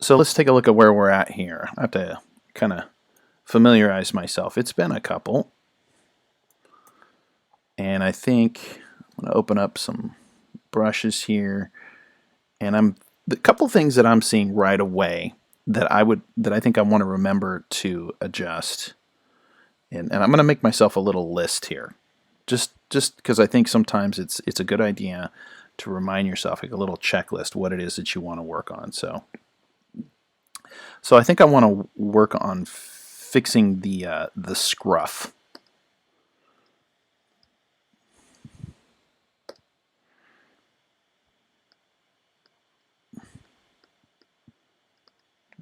So let's take a look at where we're at here. I have to kind of familiarize myself. It's been a couple. And I think I'm going to open up some brushes here. And the couple things that I'm seeing right away that I think I want to remember to adjust. And I'm going to make myself a little list here. Just because I think sometimes it's a good idea to remind yourself, like a little checklist, what it is that you want to work on. So I think I want to work on fixing the scruff.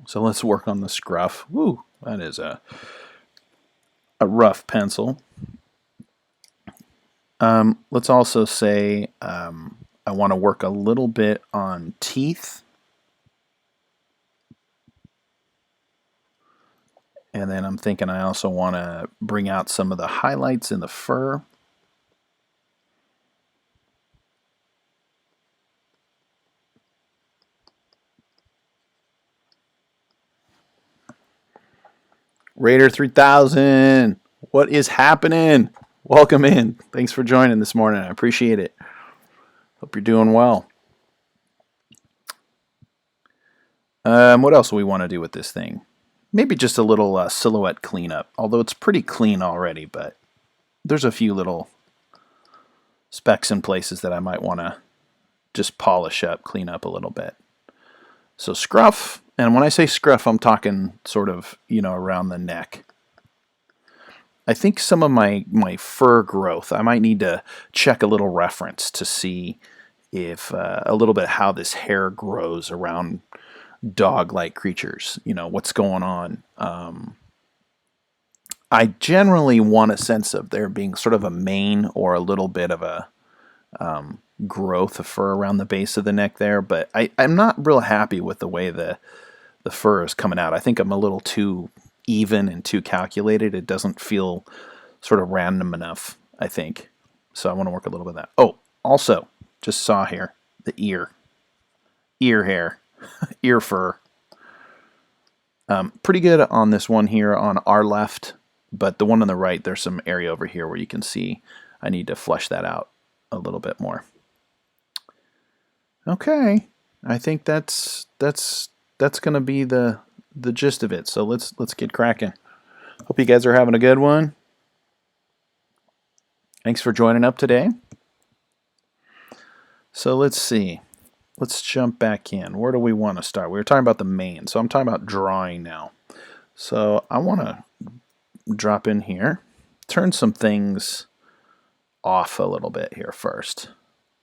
So let's work on the scruff. Woo, that is a rough pencil. Let's also say I want to work a little bit on teeth. And then I'm thinking I also want to bring out some of the highlights in the fur. Raider 3000, what is happening? Welcome in. Thanks for joining this morning. I appreciate it. Hope you're doing well. What else do we want to do with this thing? Maybe just a little silhouette cleanup, although it's pretty clean already, but there's a few little specks in places that I might want to just polish up, clean up a little bit. So scruff, and when I say scruff, I'm talking sort of, around the neck. I think some of my fur growth, I might need to check a little reference to see if a little bit how this hair grows around dog-like creatures. What's going on. I generally want a sense of there being sort of a mane or a little bit of a growth of fur around the base of the neck there, but I'm not real happy with the way the fur is coming out. I think I'm a little too even and too calculated. It doesn't feel sort of random enough, I think. So I want to work a little bit of that. Oh, also, just saw here, the ear hair, ear fur. Pretty good on this one here on our left, but the one on the right, there's some area over here where you can see I need to flesh that out a little bit more. Okay, I think that's going to be the gist of it. So let's get cracking. Hope you guys are having a good one. Thanks for joining up today. So let's see. Let's jump back in. Where do we want to start? We were talking about the mane, so I'm talking about drawing now. So I want to drop in here, turn some things off a little bit here first.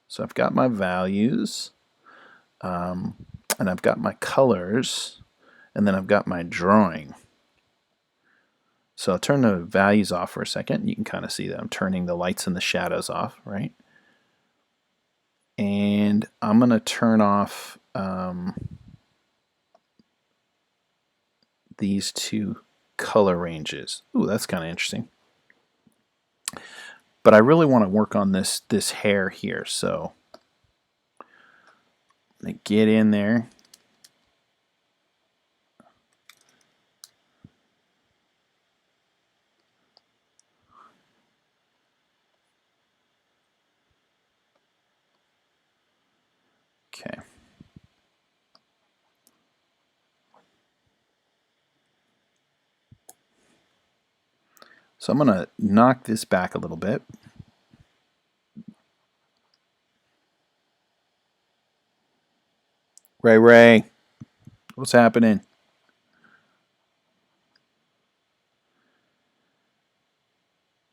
So I've got my values, and I've got my colors, and then I've got my drawing. So I'll turn the values off for a second. You can kind of see that I'm turning the lights and the shadows off, right? And I'm going to turn off these two color ranges. Ooh, that's kind of interesting. But I really want to work on this hair here, so I'm going to get in there. Okay. So I'm going to knock this back a little bit. Ray, what's happening?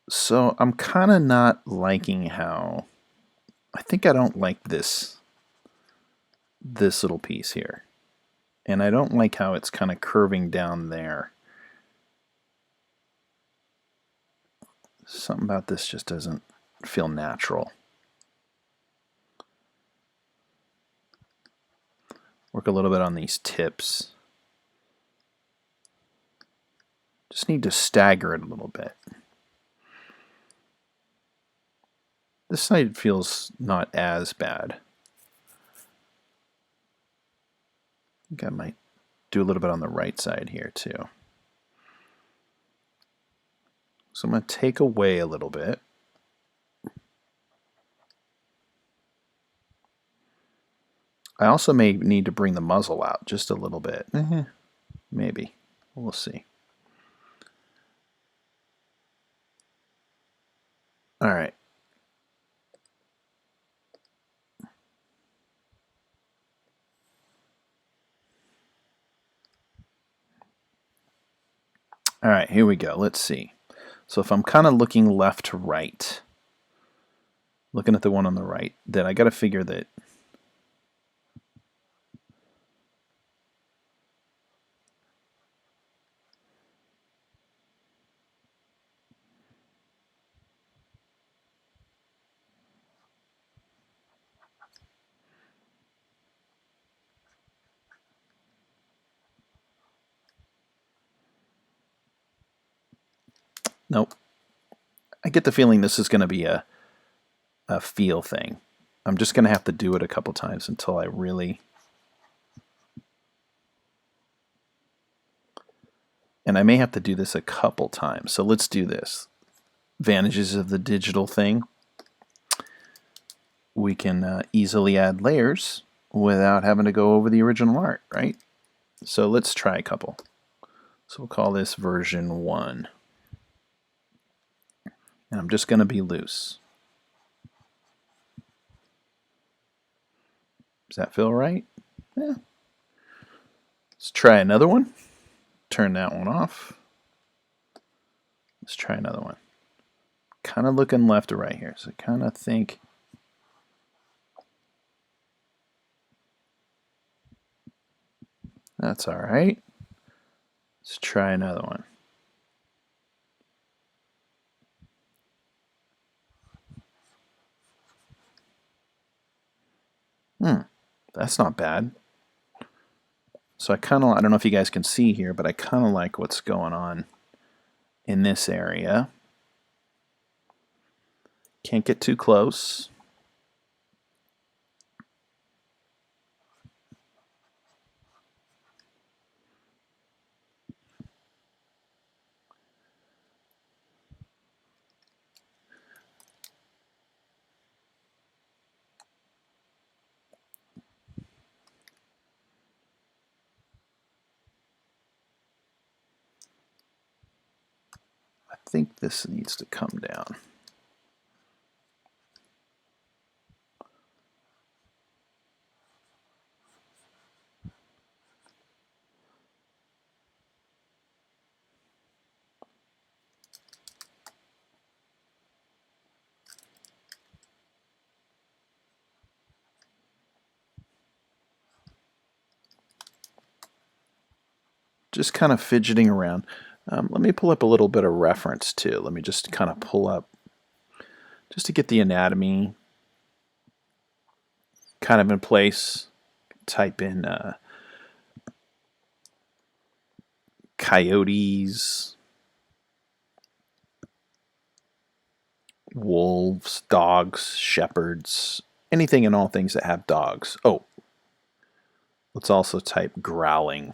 So I'm kind of not liking how, I think I don't like this little piece here. And I don't like how it's kind of curving down there. Something about this just doesn't feel natural. Work a little bit on these tips. Just need to stagger it a little bit. This side feels not as bad. I think I might do a little bit on the right side here too. So I'm going to take away a little bit. I also may need to bring the muzzle out just a little bit. Maybe. We'll see. All right. All right, here we go. Let's see. So if I'm kind of looking left to right, looking at the one on the right, then I got to figure that nope. I get the feeling this is going to be a feel thing. I'm just going to have to do it a couple times until I really... And I may have to do this a couple times. So let's do this. Advantages of the digital thing. We can easily add layers without having to go over the original art, right? So let's try a couple. So we'll call this version 1. And I'm just going to be loose. Does that feel right? Yeah. Let's try another one. Turn that one off. Let's try another one. Kind of looking left to right here. So kind of think... That's all right. Let's try another one. That's not bad. So I don't know if you guys can see here, but I kind of like what's going on in this area. Can't get too close. I think this needs to come down. Just kind of fidgeting around. Let me pull up a little bit of reference too. Let me just kind of pull up, just to get the anatomy kind of in place. Type in coyotes, wolves, dogs, shepherds, anything and all things that have dogs. Oh, let's also type growling.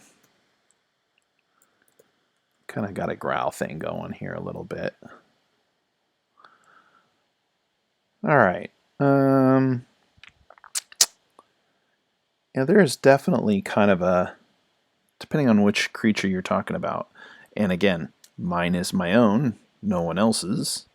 Kind of got a growl thing going here a little bit. All right. Yeah, there is definitely kind of a, depending on which creature you're talking about. And again, mine is my own, no one else's.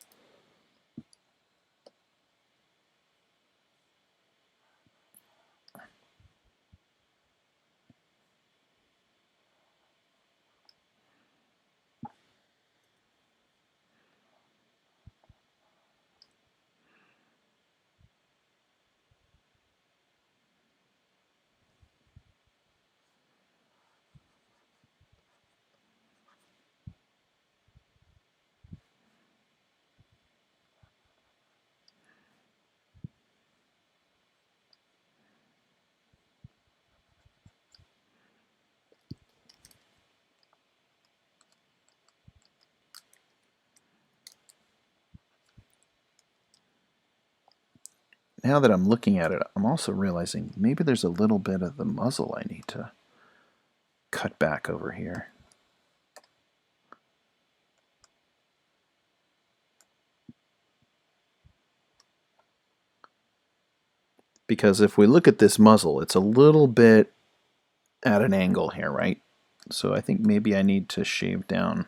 Now that I'm looking at it, I'm also realizing maybe there's a little bit of the muzzle I need to cut back over here. Because if we look at this muzzle, it's a little bit at an angle here, right? So I think maybe I need to shave down.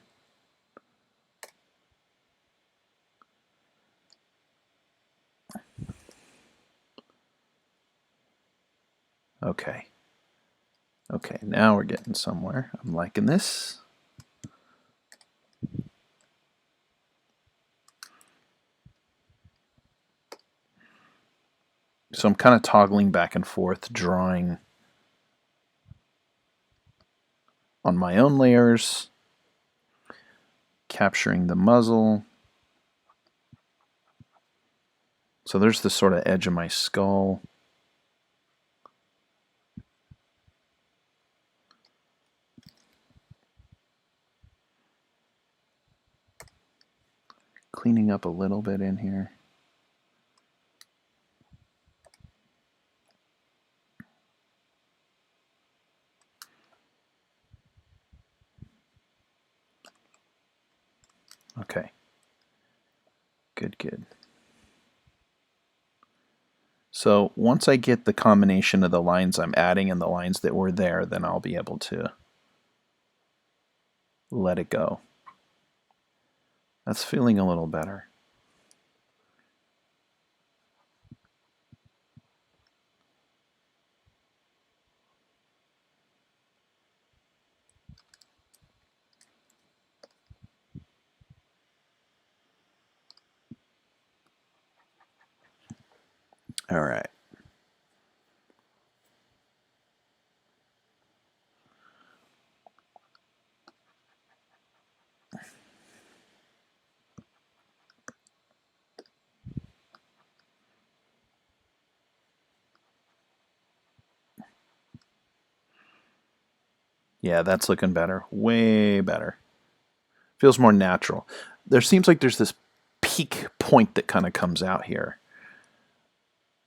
Okay. Okay, now we're getting somewhere. I'm liking this. So I'm kind of toggling back and forth, drawing on my own layers, capturing the muzzle. So there's the sort of edge of my skull. Cleaning up a little bit in here. Okay. Good, good. So once I get the combination of the lines I'm adding and the lines that were there, then I'll be able to let it go. That's feeling a little better. All right. Yeah, that's looking better. Way better. Feels more natural. There seems like there's this peak point that kind of comes out here.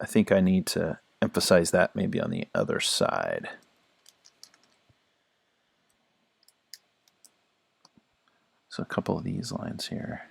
I think I need to emphasize that maybe on the other side. So a couple of these lines here.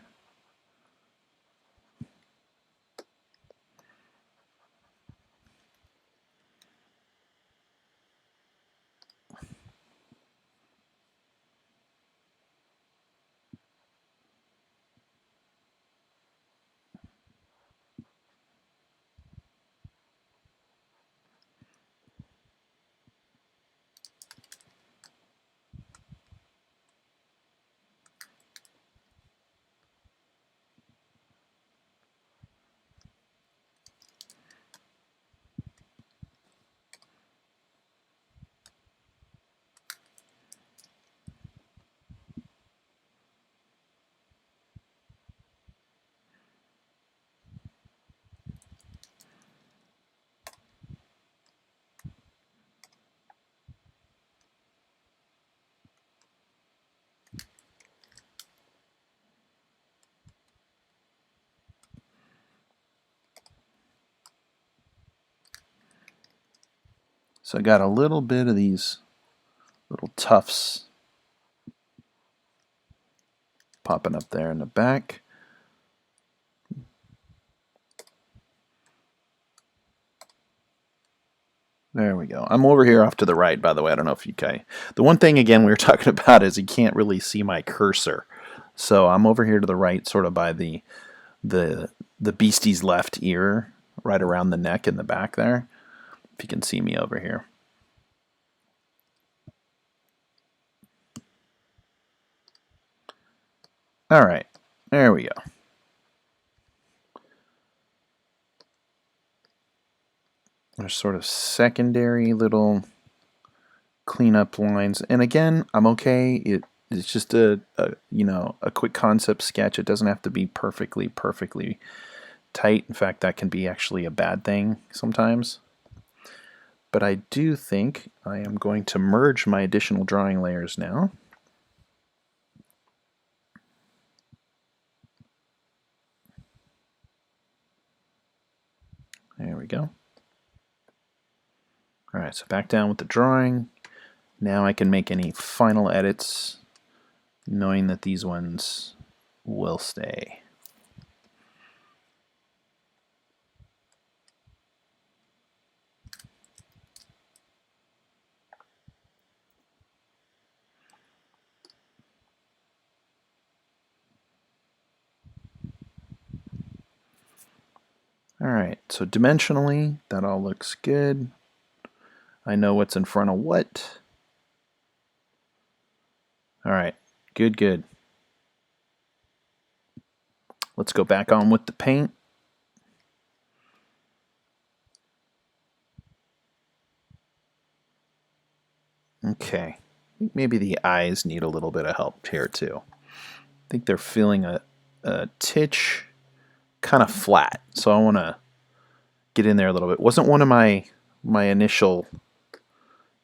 So I got a little bit of these little tufts popping up there in the back. There we go. I'm over here off to the right, by the way. I don't know if you can. The one thing, again, we were talking about is you can't really see my cursor. So I'm over here to the right, sort of by the beastie's left ear, right around the neck in the back there. If you can see me over here. All right, there we go. There's sort of secondary little cleanup lines, and again, I'm okay. It's just a quick concept sketch. It doesn't have to be perfectly tight. In fact, that can be actually a bad thing sometimes. But I do think I am going to merge my additional drawing layers now. There we go. All right, so back down with the drawing. Now I can make any final edits knowing that these ones will stay. Alright, so dimensionally, that all looks good. I know what's in front of what. Alright, good, good. Let's go back on with the paint. Okay, I think maybe the eyes need a little bit of help here too. I think they're feeling a titch kind of flat, so I want to get in there a little bit. Wasn't one of my initial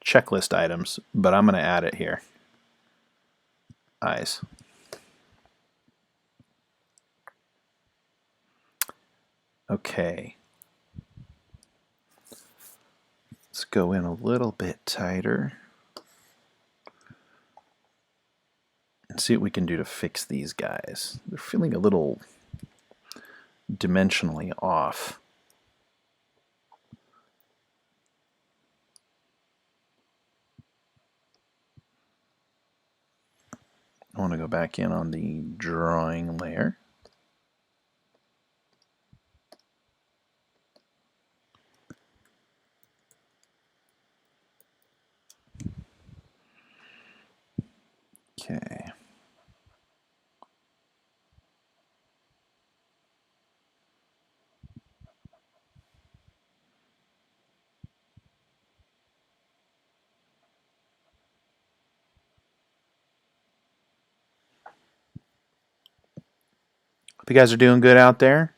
checklist items, but I'm going to add it here. Eyes. Okay. Let's go in a little bit tighter and see what we can do to fix these guys. They're feeling a little dimensionally off. I want to go back in on the drawing layer. Okay. Hope you guys are doing good out there.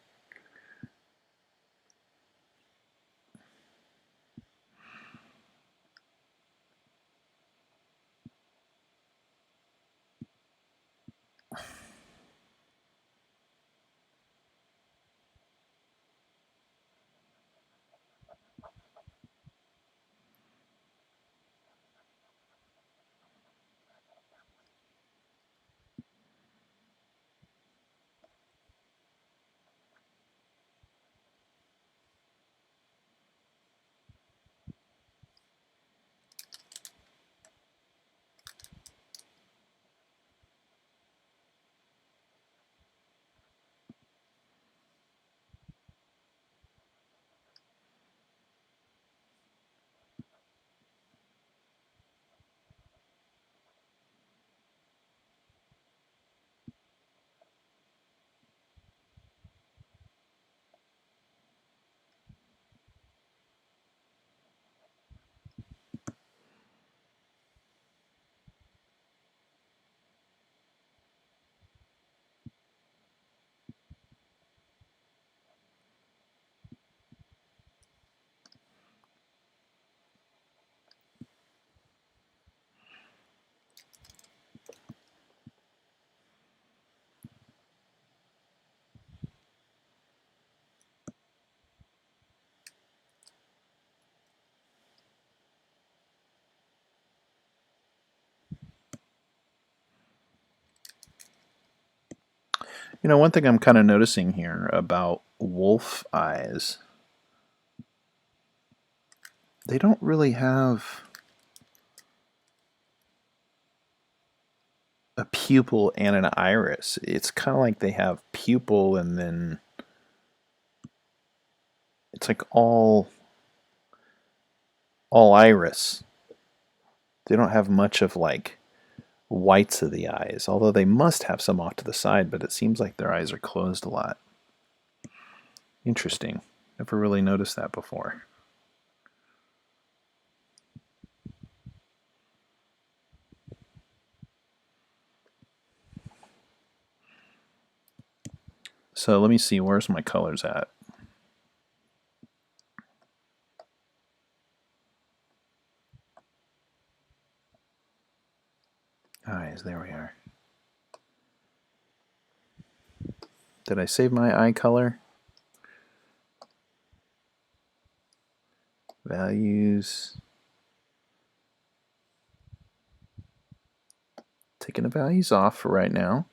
You know, one thing I'm kind of noticing here about wolf eyes, they don't really have a pupil and an iris. It's kind of like they have pupil and then it's like all iris. They don't have much of like whites of the eyes, although they must have some off to the side, but it seems like their eyes are closed a lot. Interesting. Never really noticed that before. So let me see, where's my colors at? Eyes, there we are. Did I save my eye color? Values. Taking the values off for right now.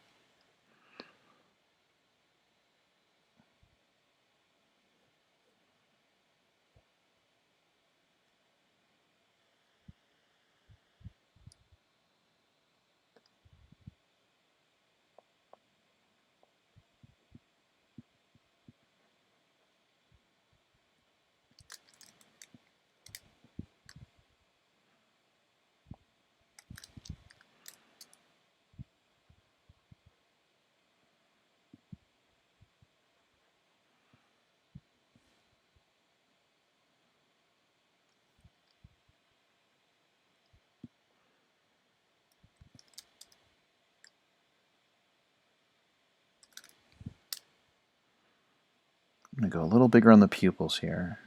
I'm going to go a little bigger on the pupils here.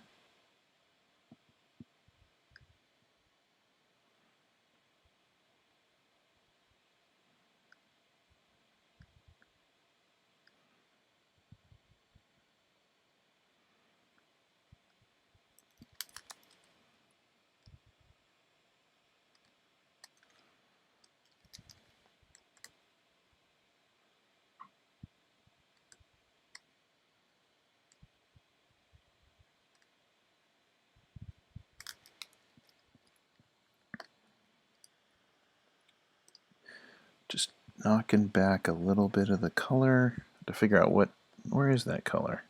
Just knocking back a little bit of the color to figure out where is that color?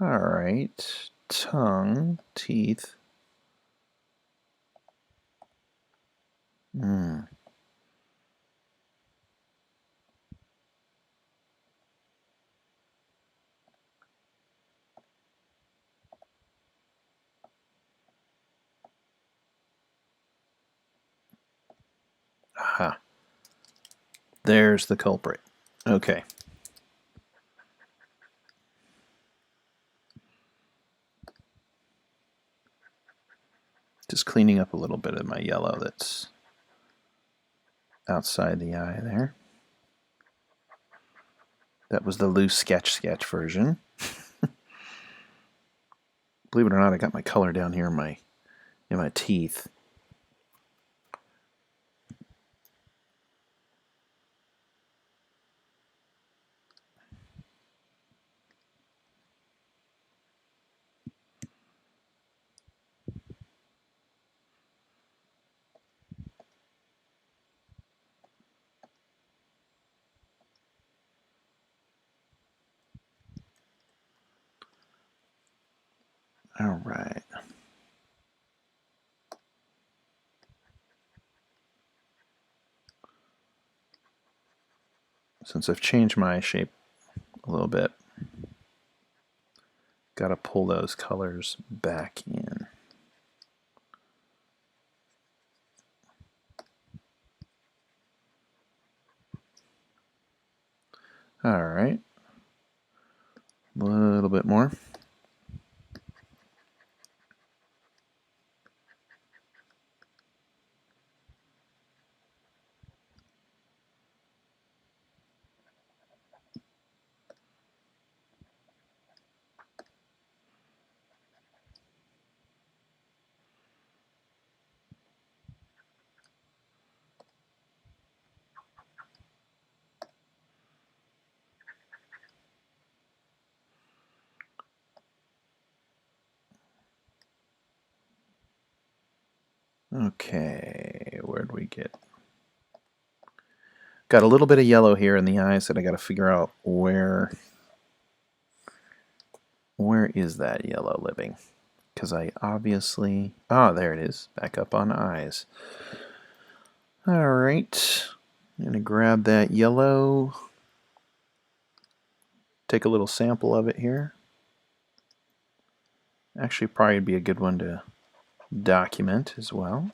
All right, tongue, teeth. Aha. There's the culprit. Okay. Just cleaning up a little bit of my yellow that's outside the eye there. That was the loose sketch version. Believe it or not, I got my color down here in my teeth. All right. Since I've changed my shape a little bit, got to pull those colors back in. All right. A little bit more. Okay, where'd we get? Got a little bit of yellow here in the eyes that I got to figure out where is that yellow living? Because I obviously... Ah, there it is. Back up on eyes. All right. I'm going to grab that yellow. Take a little sample of it here. Actually, probably be a good one to document as well.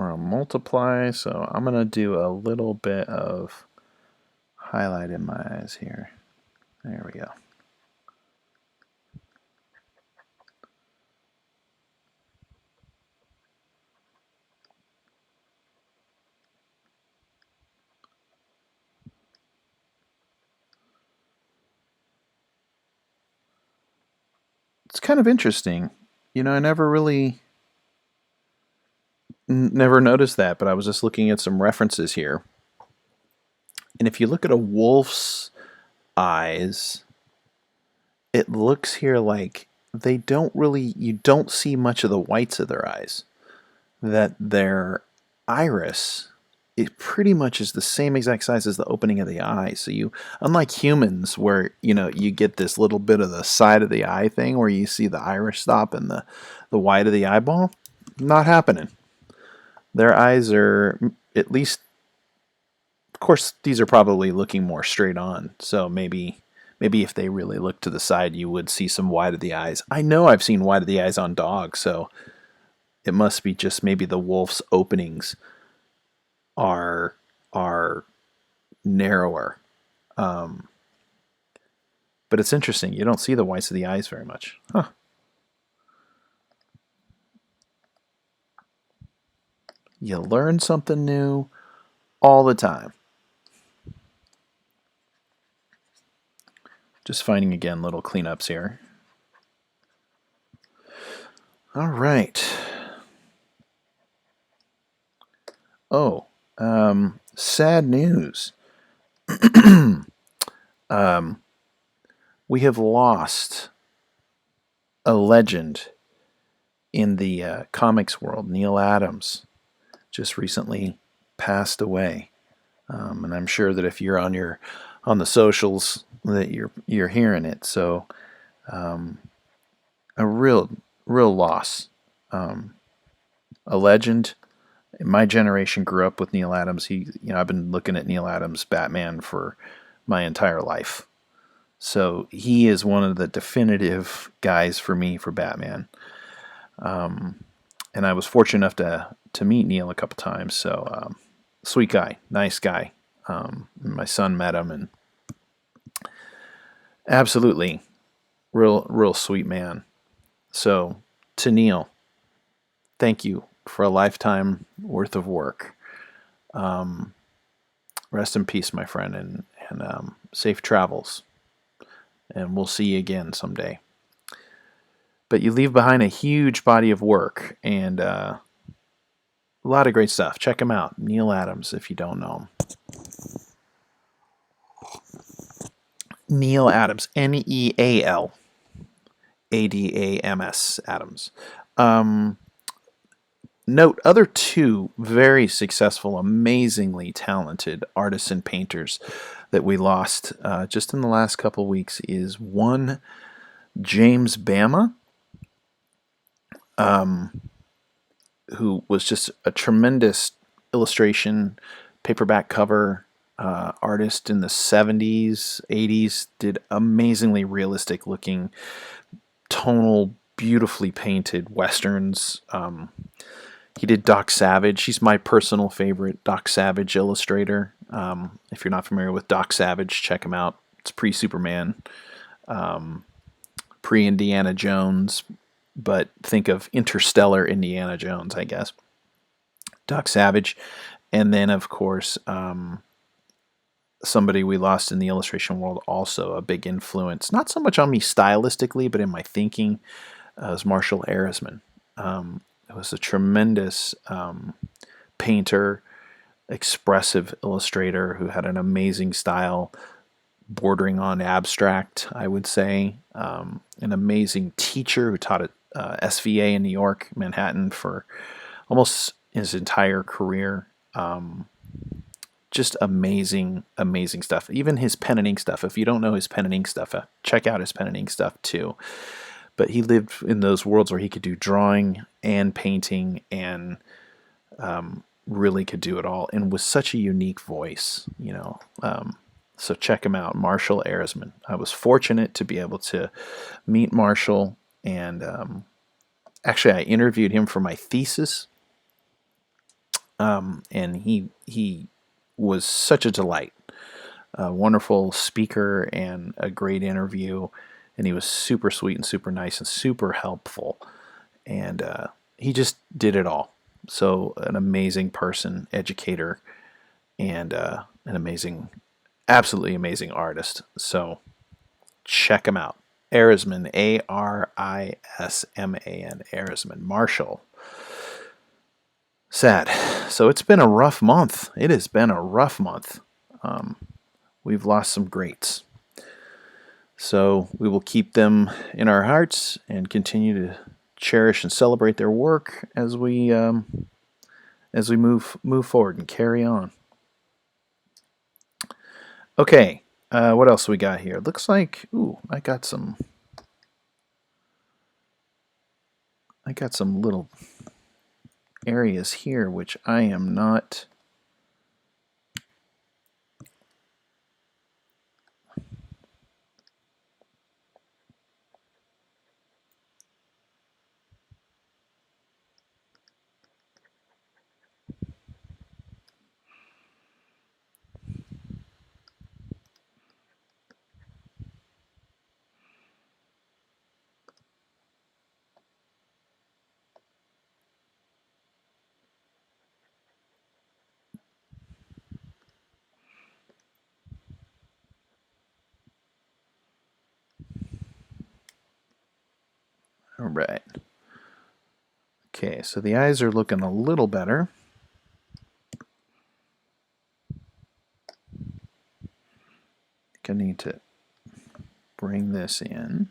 or a multiply. So I'm going to do a little bit of highlight in my eyes here. There we go. It's kind of interesting. You know, I never noticed that, but I was just looking at some references here. And if you look at a wolf's eyes, it looks here like you don't see much of the whites of their eyes. That their iris, it pretty much is the same exact size as the opening of the eye. So unlike humans, where you get this little bit of the side of the eye thing where you see the iris stop and the white of the eyeball, not happening. Their eyes are, at least, of course, these are probably looking more straight on. So maybe if they really look to the side, you would see some white of the eyes. I know I've seen white of the eyes on dogs, so it must be just maybe the wolf's openings are narrower. But it's interesting. You don't see the whites of the eyes very much. Huh. You learn something new all the time. Just finding, again, little cleanups here. All right. Oh, sad news. We have lost a legend in the comics world. Neil Adams just recently passed away, and I'm sure that if you're on the socials, that you're hearing it. So, a real loss. A legend. My generation grew up with Neil Adams. I've been looking at Neil Adams' Batman for my entire life. So he is one of the definitive guys for me for Batman. And I was fortunate enough to meet Neil a couple times. So sweet guy, nice guy. My son met him, and absolutely real sweet man. So to Neil, thank you for a lifetime worth of work. Rest in peace, my friend, and safe travels. And we'll see you again someday. But you leave behind a huge body of work and a lot of great stuff. Check him out, Neil Adams, if you don't know him. Neil Adams, Neal Adams, Adams. Note other two very successful, amazingly talented artists and painters that we lost just in the last couple weeks is one, James Bama, who was just a tremendous illustration, paperback cover artist in the 70s, 80s, did amazingly realistic looking, tonal, beautifully painted westerns. He did Doc Savage. He's my personal favorite Doc Savage illustrator. If you're not familiar with Doc Savage, check him out. It's pre-Superman, pre-Indiana Jones, but think of interstellar Indiana Jones, I guess. Doc Savage. And then, of course, somebody we lost in the illustration world, also a big influence, not so much on me stylistically, but in my thinking, was Marshall Arisman. It was a tremendous painter, expressive illustrator who had an amazing style, bordering on abstract, I would say. An amazing teacher who taught at SVA in New York, Manhattan, for almost his entire career. Just amazing stuff. Even his pen and ink stuff. If you don't know his pen and ink stuff, check out his pen and ink stuff too. But he lived in those worlds where he could do drawing and painting and really could do it all, and with such a unique voice, so check him out, Marshall Arisman. I was fortunate to be able to meet Marshall, and actually I interviewed him for my thesis and he was such a delight. A wonderful speaker and a great interview, and he was super sweet and super nice and super helpful, and he just did it all. So an amazing person, educator, and an amazing, absolutely amazing artist. So check him out. Arisman, Arisman, Arisman, Marshall. Sad. So it's been a rough month. It has been a rough month. We've lost some greats. So we will keep them in our hearts and continue to cherish and celebrate their work as we move forward and carry on. Okay, what else we got here? Looks like I got some little areas here which I am not. All right. Okay, so the eyes are looking a little better. I need to bring this in.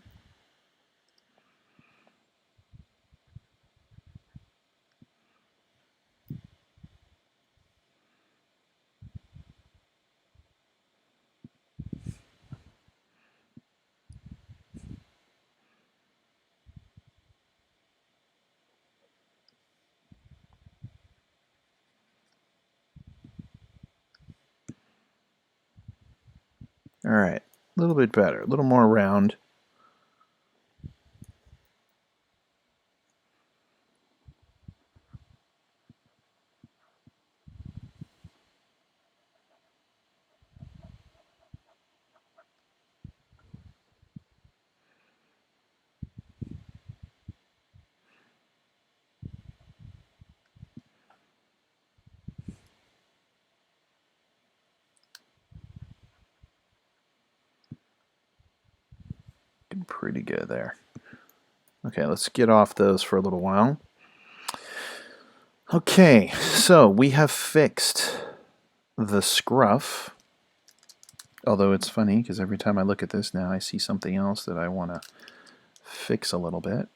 All right, a little bit better, a little more round. Pretty good there. Okay, let's get off those for a little while. Okay, so we have fixed the scruff. Although it's funny because every time I look at this now, I see something else that I want to fix a little bit.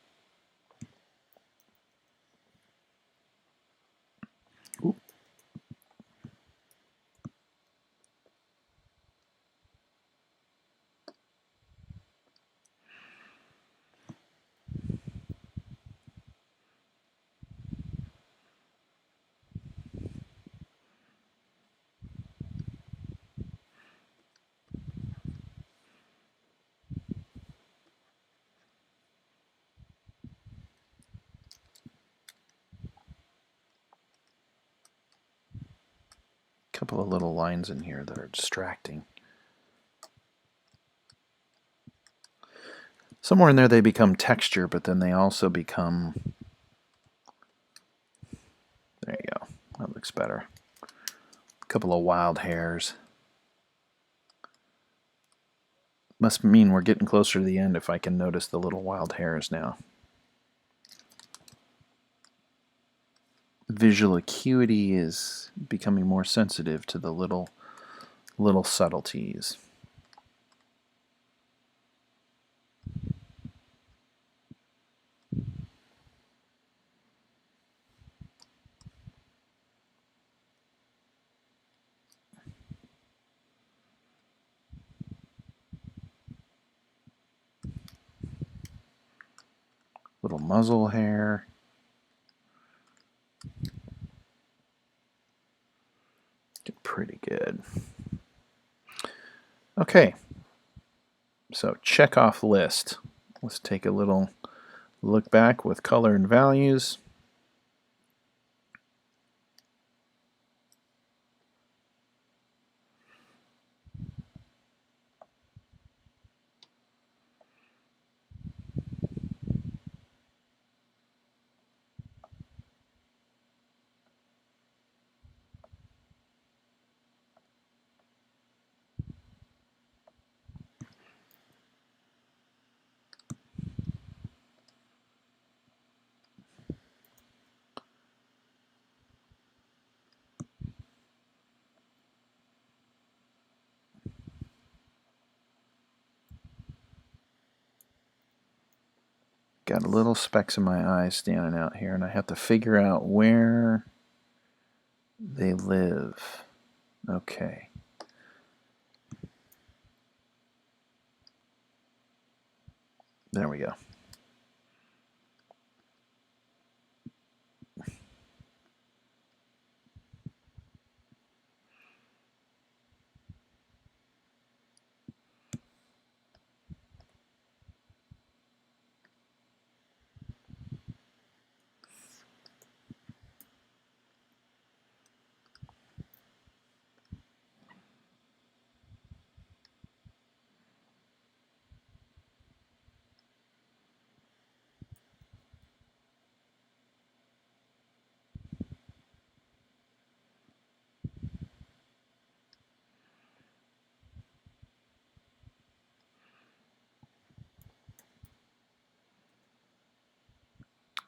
Ooh. Couple of little lines in here that are distracting. Somewhere in there they become texture, but then they also become... There you go. That looks better. A couple of wild hairs. Must mean we're getting closer to the end if I can notice the little wild hairs now. Visual acuity is becoming more sensitive to the little subtleties. Little muzzle hair. Pretty good. Okay, so check off list. Let's take a little look back with color and values. Got a little specks in my eyes standing out here, and I have to figure out where they live. Okay. There we go.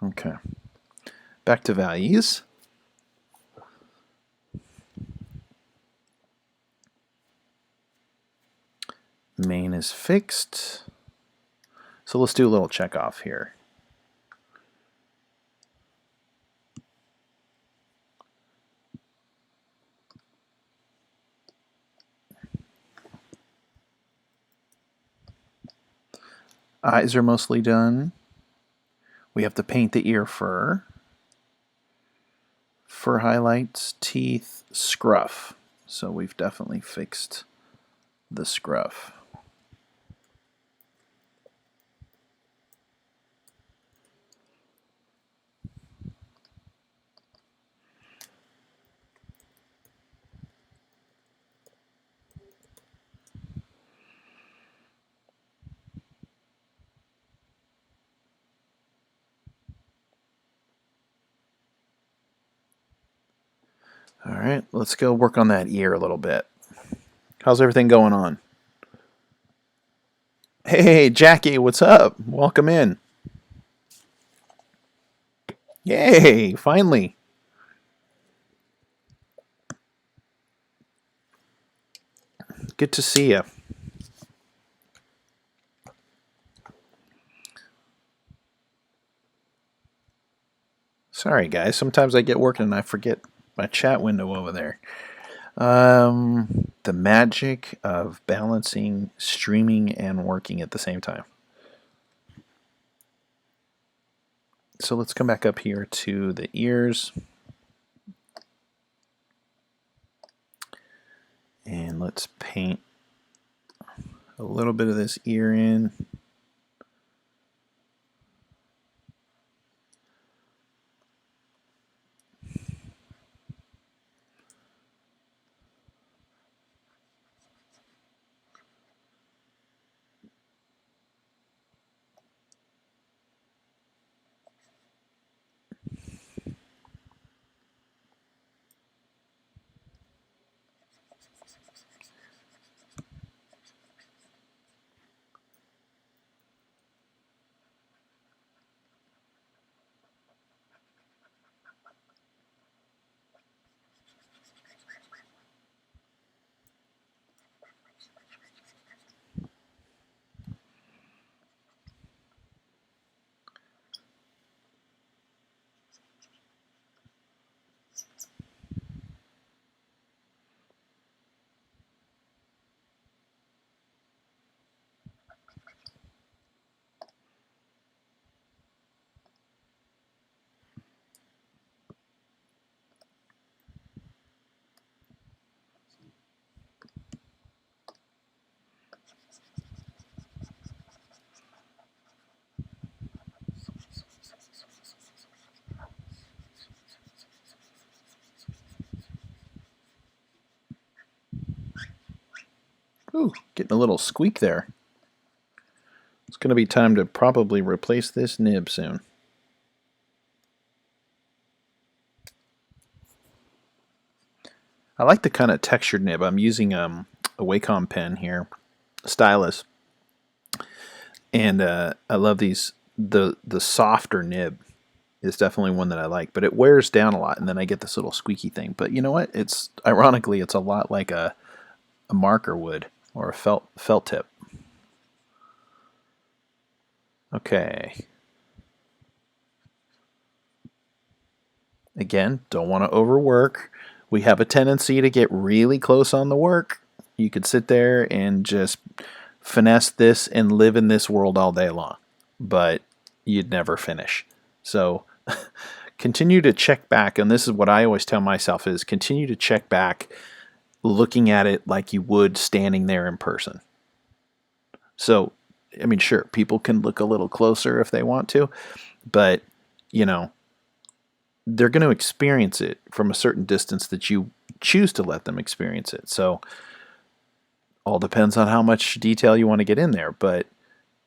Okay. Back to values. Main is fixed. So let's do a little check off here. Eyes are mostly done. We have to paint the ear fur. Fur highlights, teeth, scruff. So we've definitely fixed the scruff. All right, let's go work on that ear a little bit. How's everything going on? Hey, Jackie, what's up? Welcome in. Yay, finally. Good to see you. Sorry, guys. Sometimes I get working and I forget my chat window over there. The magic of balancing streaming and working at the same time. So let's come back up here to the ears. And let's paint a little bit of this ear in. Ooh, getting a little squeak there. It's going to be time to probably replace this nib soon. I like the kind of textured nib. I'm using a Wacom pen here, stylus, and I love these. The softer nib is definitely one that I like, but it wears down a lot, and then I get this little squeaky thing. But you know what? It's ironically, it's a lot like a marker would or a felt tip. Okay, Again, don't want to overwork. We have a tendency to get really close on the work. You could sit there and just finesse this and live in this world all day long, but you'd never finish. So continue to check back, and this is what I always tell myself is continue to check back, looking at it like you would standing there in person. So, I mean, sure, people can look a little closer if they want to, but, you know, they're going to experience it from a certain distance that you choose to let them experience it. So, all depends on how much detail you want to get in there. But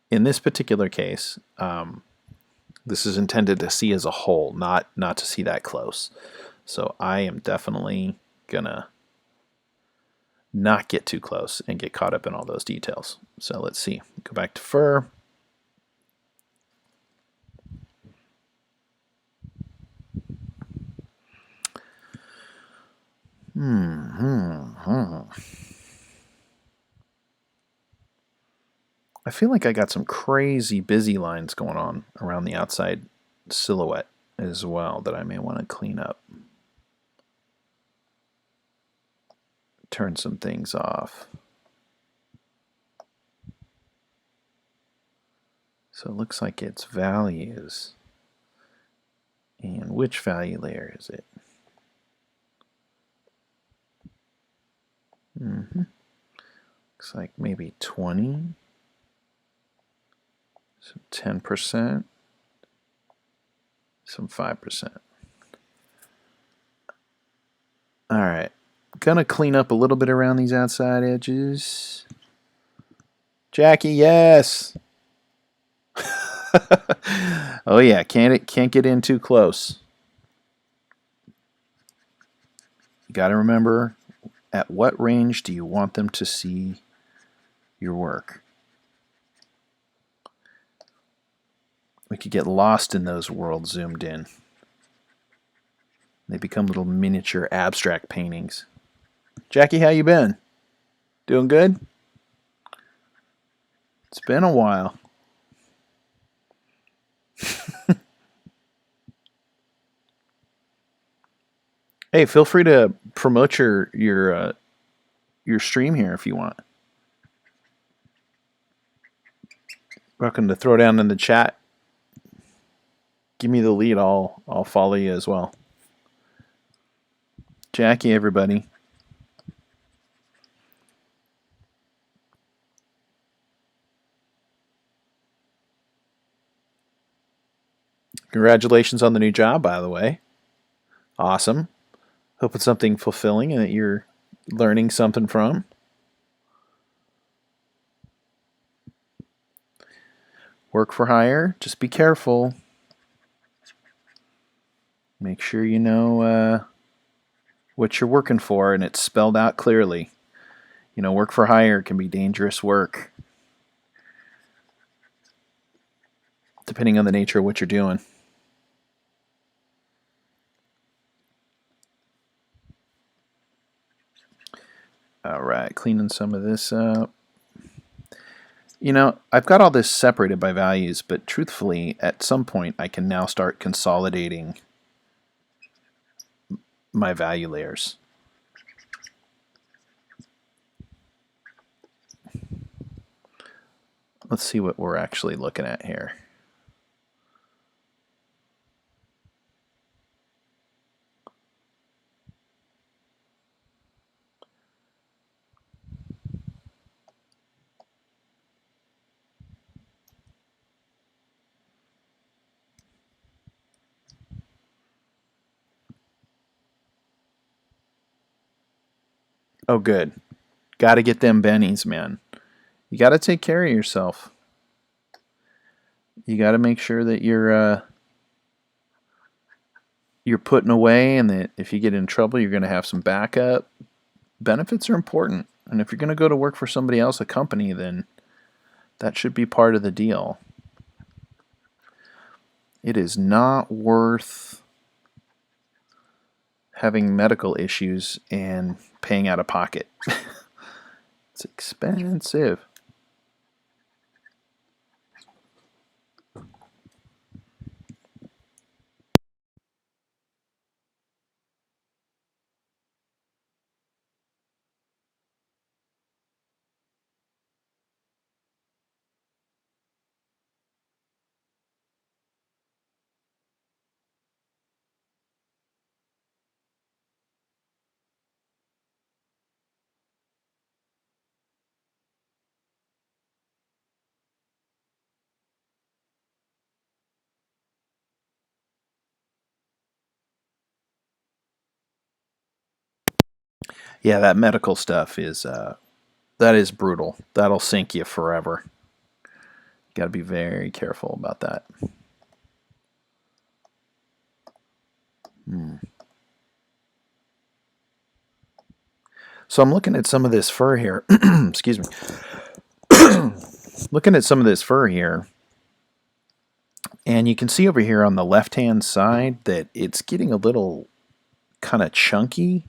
in this particular case, this is intended to see as a whole, not to see that close. So I am definitely gonna not get too close and get caught up in all those details. So let's see. Go back to fur. I feel like I got some crazy busy lines going on around the outside silhouette as well that I may want to clean up. Turn some things off. So it looks like it's values. And which value layer is it? Looks like maybe 20. Some 10%. Some 5%. Alright. Gonna clean up a little bit around these outside edges. Jackie, yes! Oh yeah, can't get in too close. You gotta remember, at what range do you want them to see your work? We could get lost in those worlds zoomed in. They become little miniature abstract paintings. Jackie, how you been? Doing good? It's been a while. Hey, feel free to promote your stream here if you want. Welcome to throw down in the chat. Give me the lead. I'll follow you as well. Jackie, everybody. Congratulations on the new job, by the way. Awesome. Hope it's something fulfilling and that you're learning something from. Work for hire. Just be careful. Make sure you know what you're working for and it's spelled out clearly. You know, work for hire can be dangerous work, depending on the nature of what you're doing. All right, cleaning some of this up. You know, I've got all this separated by values, but truthfully, at some point, I can now start consolidating my value layers. Let's see what we're actually looking at here. Oh, good. Got to get them bennies, man. You got to take care of yourself. You got to make sure that you're putting away, and that if you get in trouble, you're going to have some backup. Benefits are important, and if you're going to go to work for somebody else, a company, then that should be part of the deal. It is not worth having medical issues and paying out of pocket. It's expensive. Yeah, that medical stuff is that is brutal. That'll sink you forever. Got to be very careful about that. So I'm looking at some of this fur here. Excuse me. Looking at some of this fur here, and you can see over here on the left-hand side that it's getting a little kind of chunky,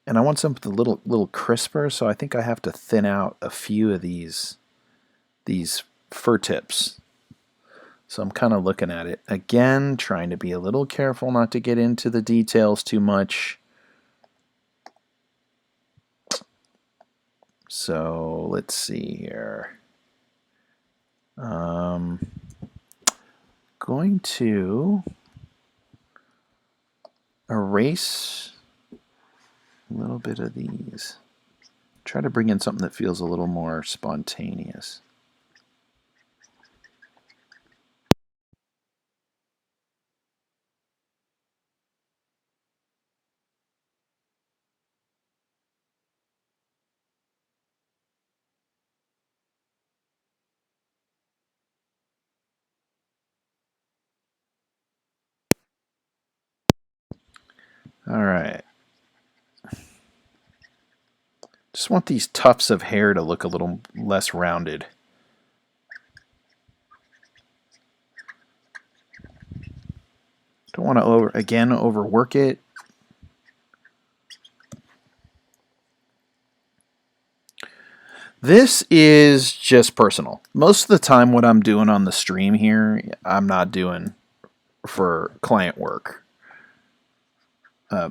and I want something a little crisper, so I think I have to thin out a few of these fur tips. So I'm kind of looking at it again, trying to be a little careful not to get into the details too much. So let's see here. Going to erase a little bit of these. Try to bring in something that feels a little more spontaneous. All right. Just want these tufts of hair to look a little less rounded. Don't want to overwork it. This is just personal. Most of the time what I'm doing on the stream here, I'm not doing for client work.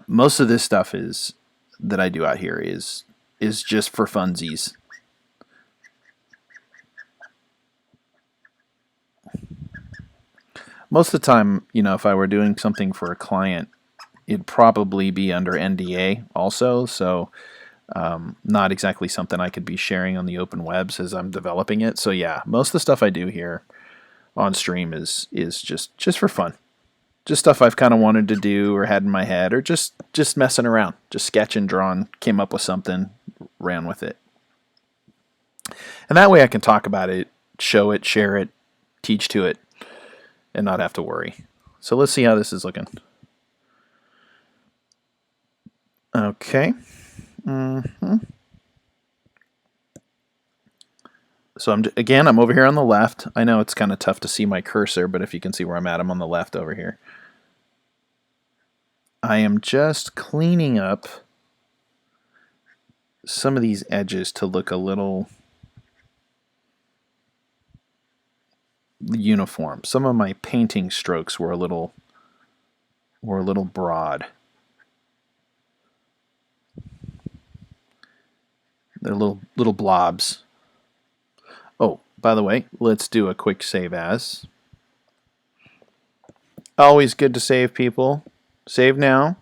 Most of this stuff is that I do out here is just for funsies. Most of the time, if I were doing something for a client, it'd probably be under NDA also, so not exactly something I could be sharing on the open webs as I'm developing it. So yeah, most of the stuff I do here on stream is just for fun. Just stuff I've kind of wanted to do or had in my head, or just messing around, just sketching, drawing, came up with something, ran with it. And that way I can talk about it, show it, share it, teach to it, and not have to worry. So let's see how this is looking. Okay. So I'm over here on the left. I know it's kind of tough to see my cursor, but if you can see where I'm at, I'm on the left over here. I am just cleaning up some of these edges to look a little uniform. Some of my painting strokes were a little broad. They're little blobs. Oh, by the way, let's do a quick save as. Always good to save, people. Save now.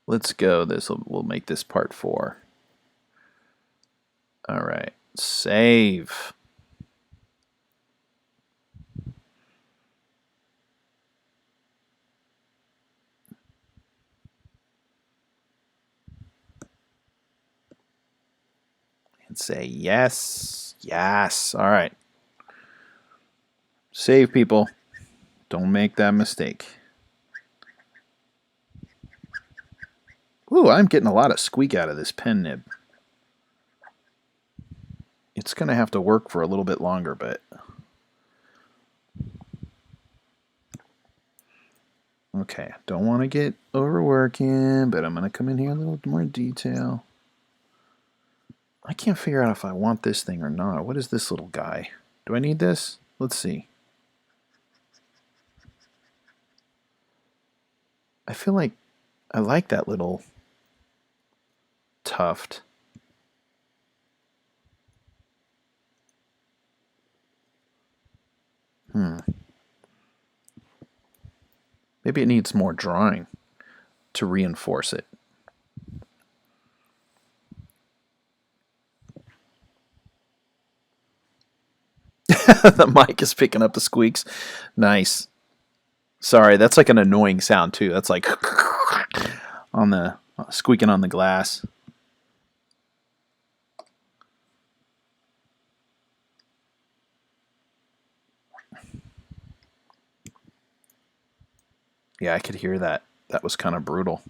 Let's go. We'll make this part 4. All right. Save. And say yes. Yes. All right. Save, people. Don't make that mistake. Ooh, I'm getting a lot of squeak out of this pen nib. It's going to have to work for a little bit longer, but... Okay, don't want to get overworking, but I'm going to come in here a little more detail. I can't figure out if I want this thing or not. What is this little guy? Do I need this? Let's see. I feel like I like that little tuft. Maybe it needs more drawing to reinforce it. The mic is picking up the squeaks. Nice. Sorry, that's like an annoying sound too. That's like on the squeaking on the glass. Yeah, I could hear that. That was kind of brutal.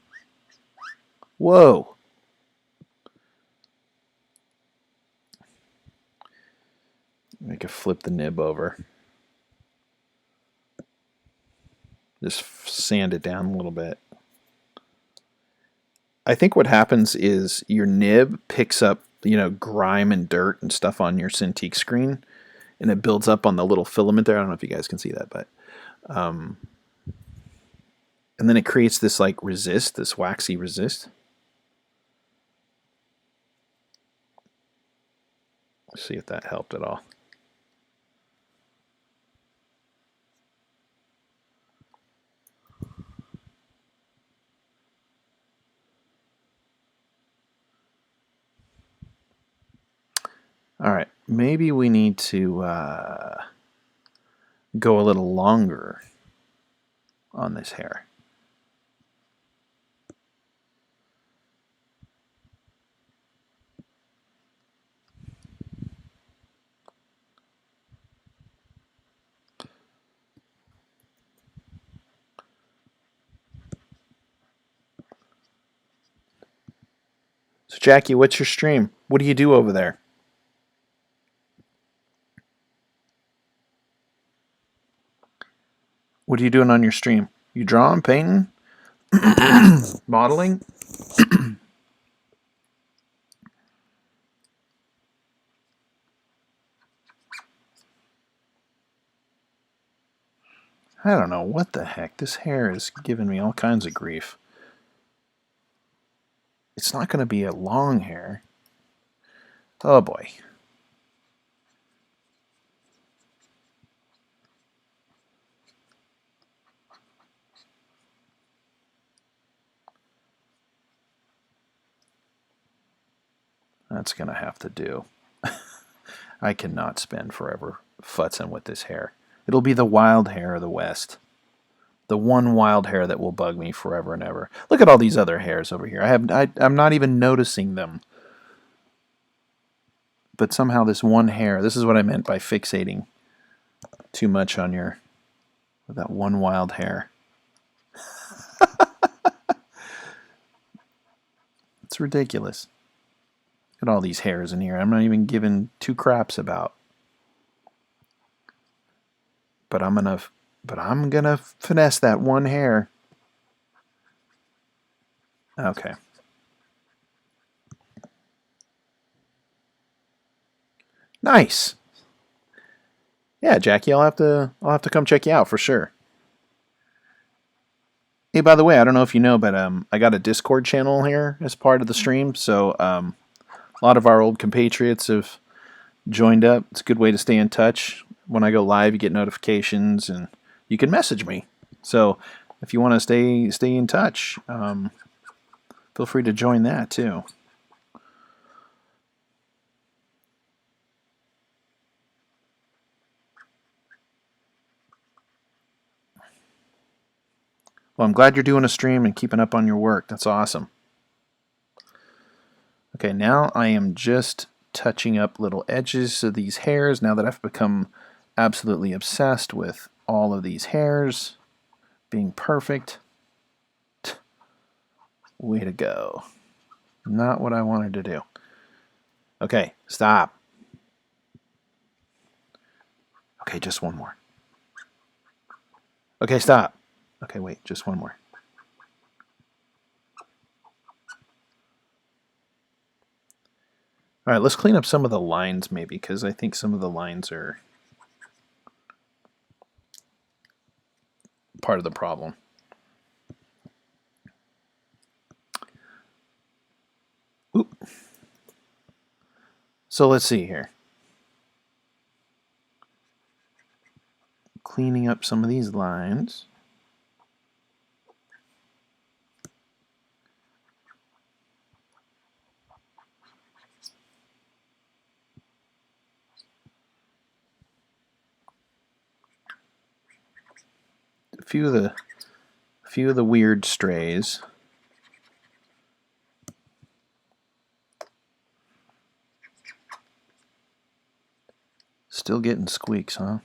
Whoa. I could flip the nib over. Just sand it down a little bit. I think what happens is your nib picks up, grime and dirt and stuff on your Cintiq screen, and it builds up on the little filament there. I don't know if you guys can see that, but and then it creates this like resist, this waxy resist. Let's see if that helped at all. All right, maybe we need to go a little longer on this hair. So Jackie, what's your stream? What do you do over there? What are you doing on your stream? You drawing, painting, modeling? I don't know what the heck. This hair is giving me all kinds of grief. It's not going to be a long hair. Oh boy. That's going to have to do. I cannot spend forever futzing with this hair. It'll be the wild hair of the West. The one wild hair that will bug me forever and ever. Look at all these other hairs over here. I'm not even noticing them. But somehow this one hair, this is what I meant by fixating too much on that one wild hair. It's ridiculous. Look at all these hairs in here. I'm not even giving two craps about. But I'm gonna finesse that one hair. Okay. Nice. Yeah, Jackie, I'll have to come check you out for sure. Hey, by the way, I don't know if you know, but I got a Discord channel here as part of the stream, so a lot of our old compatriots have joined up. It's a good way to stay in touch. When I go live, you get notifications, and you can message me. So if you want to stay in touch, feel free to join that too. Well, I'm glad you're doing a stream and keeping up on your work. That's awesome. Okay, now I am just touching up little edges of these hairs now that I've become absolutely obsessed with all of these hairs being perfect. Way to go. Not what I wanted to do. Okay, stop. Okay, just one more. Okay, stop. Okay, wait, just one more. All right, let's clean up some of the lines maybe, because I think some of the lines are part of the problem. Oop. So let's see here. Cleaning up some of these lines. A few of the weird strays. Still getting squeaks, huh?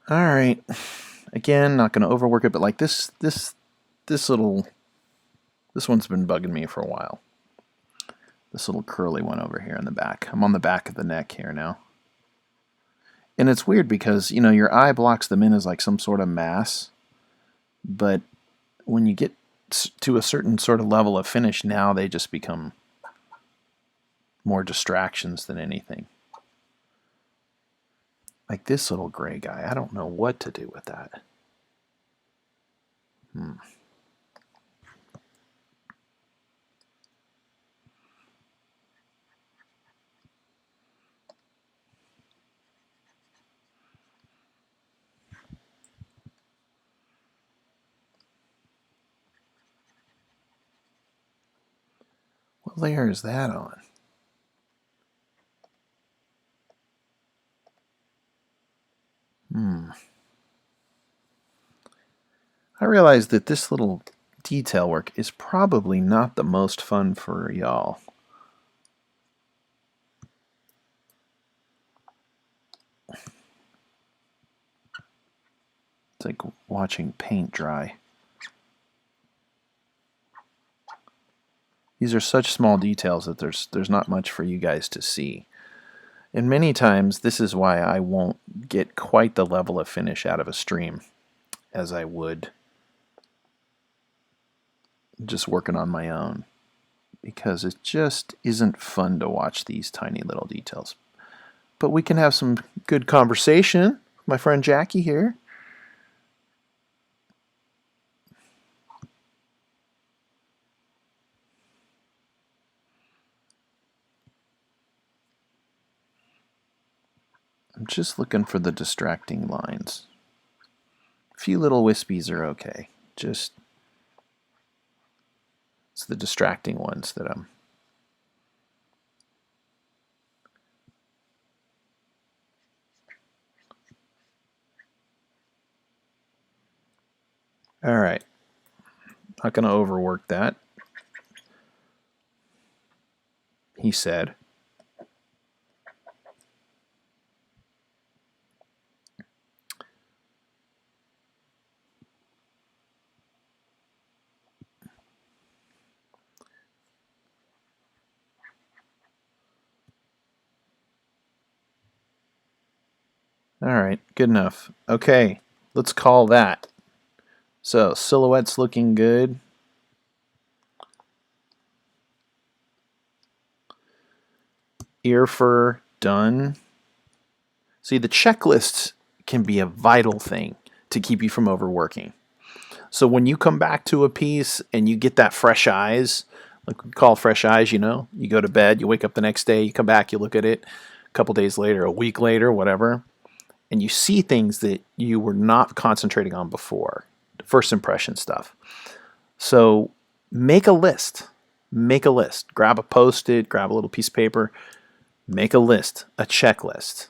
All right. Again, not going to overwork it, but like this one's been bugging me for a while. This little curly one over here in the back. I'm on the back of the neck here now. And it's weird because, you know, your eye blocks them in as like some sort of mass, but when you get to a certain sort of level of finish, now they just become more distractions than anything. Like this little gray guy, I don't know what to do with that. What layer is that on? I realize that this little detail work is probably not the most fun for y'all. It's like watching paint dry. These are such small details that there's not much for you guys to see. And many times this is why I won't get quite the level of finish out of a stream as I would just working on my own, because it just isn't fun to watch these tiny little details. But we can have some good conversation. My friend Jackie here. I'm just looking for the distracting lines. A few little wispies are okay. Just it's the distracting ones that I'm. All right. Not going to overwork that, he said. All right, good enough. Okay, let's call that. So, silhouette's looking good. Ear fur done. See, the checklists can be a vital thing to keep you from overworking. So when you come back to a piece and you get that fresh eyes, like we call fresh eyes, you know, you go to bed, you wake up the next day, you come back, you look at it a couple days later, a week later, whatever, and you see things that you were not concentrating on before, first impression stuff. So make a list. Make a list. Grab a Post-it, grab a little piece of paper, make a list, a checklist.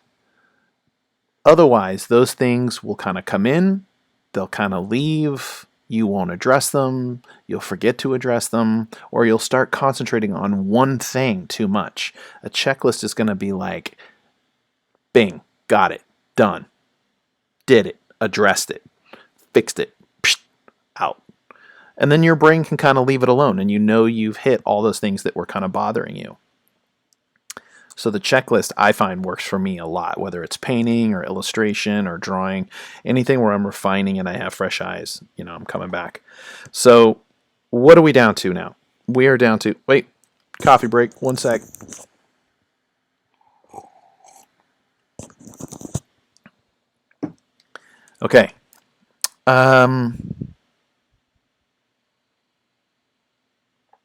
Otherwise, those things will kind of come in, they'll kind of leave, you won't address them, you'll forget to address them, or you'll start concentrating on one thing too much. A checklist is going to be like, bing, got it, done, did it, addressed it, fixed it, psh, out. And then your brain can kind of leave it alone, and you know you've hit all those things that were kind of bothering you. So the checklist, I find, works for me a lot, whether it's painting or illustration or drawing, anything where I'm refining and I have fresh eyes, you know, I'm coming back. So what are we down to now? We are down to, wait, coffee break, 1 sec. Okay.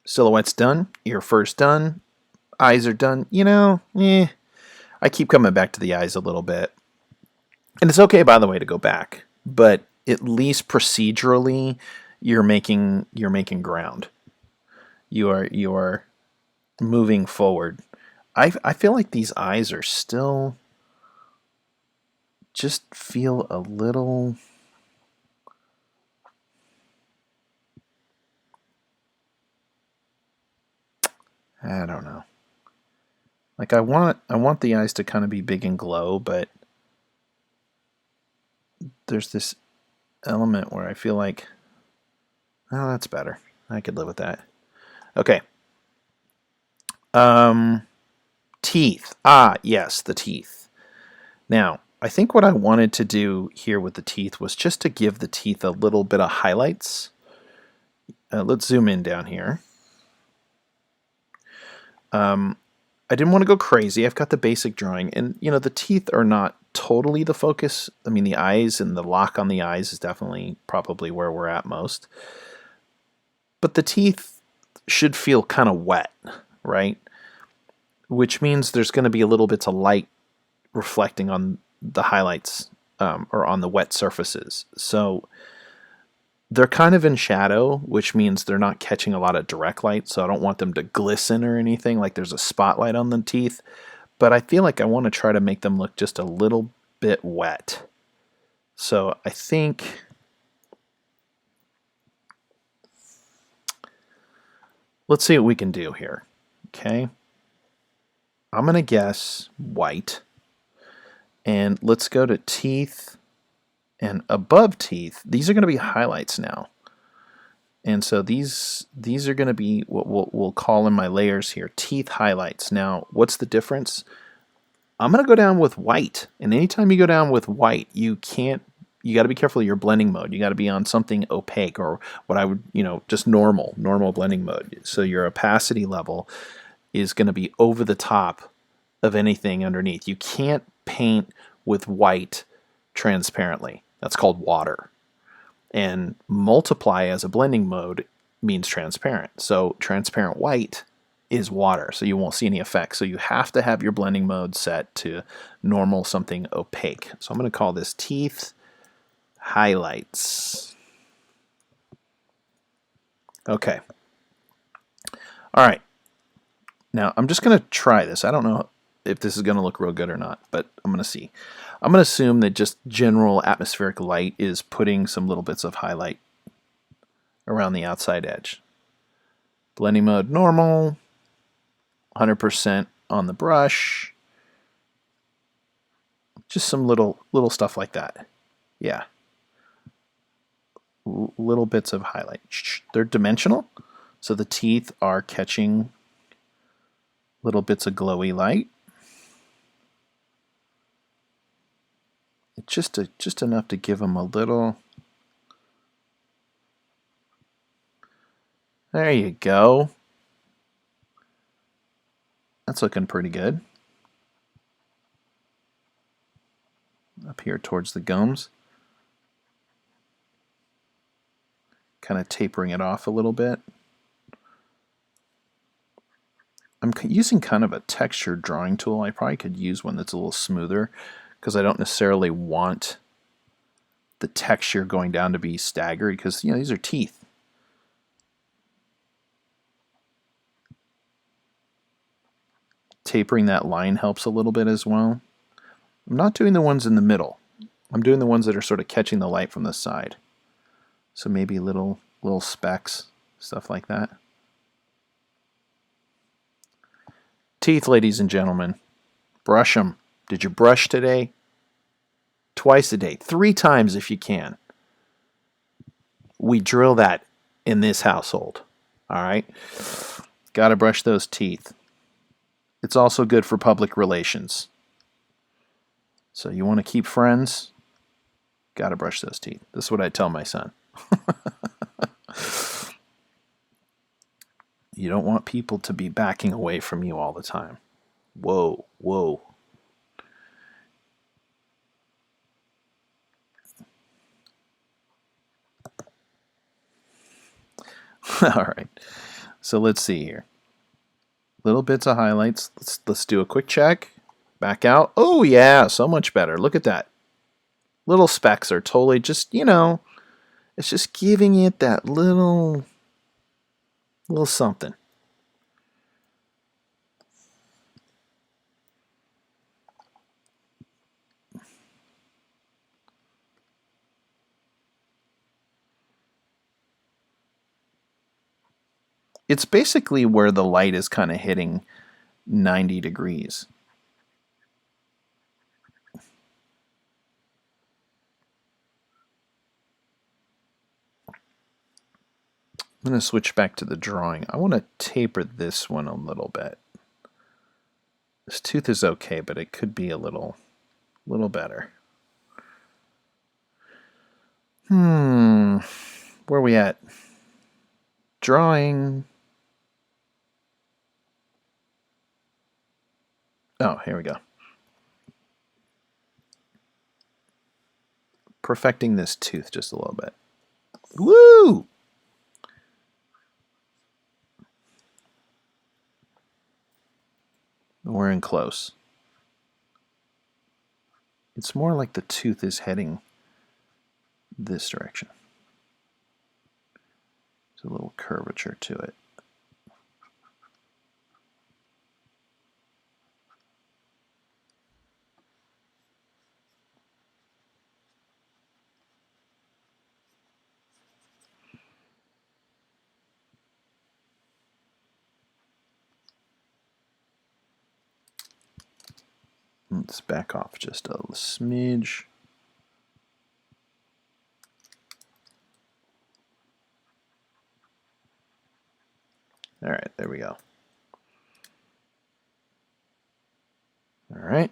Silhouette's done, ear first done, eyes are done. You know, I keep coming back to the eyes a little bit. And it's okay, by the way, to go back, but at least procedurally, you're making ground. You are moving forward. I feel like these eyes are still just feel a little. I don't know. Like I want the eyes to kind of be big and glow, but there's this element where I feel like, oh, that's better. I could live with that. Okay. Teeth. Ah, yes, the teeth. Now, I think what I wanted to do here with the teeth was just to give the teeth a little bit of highlights. Let's zoom in down here. I didn't want to go crazy. I've got the basic drawing, and you know the teeth are not totally the focus. I mean, the eyes and the lock on the eyes is definitely probably where we're at most. But the teeth should feel kind of wet, right? Which means there's going to be a little bits of light reflecting on the highlights or on the wet surfaces. So they're kind of in shadow, which means they're not catching a lot of direct light, so I don't want them to glisten or anything like there's a spotlight on the teeth. But I feel like I want to try to make them look just a little bit wet. So I think let's see what we can do here. Okay. I'm going to guess white. And let's go to teeth and above teeth. These are going to be highlights now. And so these are going to be what we'll call in my layers here, teeth highlights. Now, what's the difference? I'm going to go down with white. And anytime you go down with white, you got to be careful of your blending mode. You got to be on something opaque or what I would, just normal blending mode. So your opacity level is going to be over the top of anything underneath. You can't paint with white transparently. That's called water. And multiply as a blending mode means transparent. So transparent white is water, so you won't see any effects. So you have to have your blending mode set to normal something opaque. So I'm going to call this teeth highlights. Okay. All right. Now I'm just going to try this. I don't know if this is going to look real good or not, but I'm going to see. I'm going to assume that just general atmospheric light is putting some little bits of highlight around the outside edge. Blending mode normal, 100% on the brush. Just some little stuff like that. Yeah. Little bits of highlight. They're dimensional, so the teeth are catching little bits of glowy light. Just enough to give them a little. There you go. That's looking pretty good. Up here towards the gums. Kind of tapering it off a little bit. I'm using kind of a textured drawing tool. I probably could use one that's a little smoother because I don't necessarily want the texture going down to be staggered because these are teeth. Tapering that line helps a little bit as well. I'm not doing the ones in the middle. I'm doing the ones that are sort of catching the light from the side. So maybe little specks, stuff like that. Teeth, ladies and gentlemen. Brush them. Did you brush today? Twice a day. 3 times if you can. We drill that in this household. All right? Got to brush those teeth. It's also good for public relations. So you want to keep friends? Got to brush those teeth. This is what I tell my son. You don't want people to be backing away from you all the time. Whoa, whoa. All right. So let's see here. Little bits of highlights. Let's do a quick check. Back out. Oh yeah, so much better. Look at that. Little specks are totally just, it's just giving it that little something. It's basically where the light is kind of hitting 90 degrees. I'm going to switch back to the drawing. I want to taper this one a little bit. This tooth is okay, but it could be a little better. Where are we at? Drawing. Oh, here we go. Perfecting this tooth just a little bit. Woo! We're in close. It's more like the tooth is heading this direction. There's a little curvature to it. Let's back off just a smidge. All right, there we go. All right.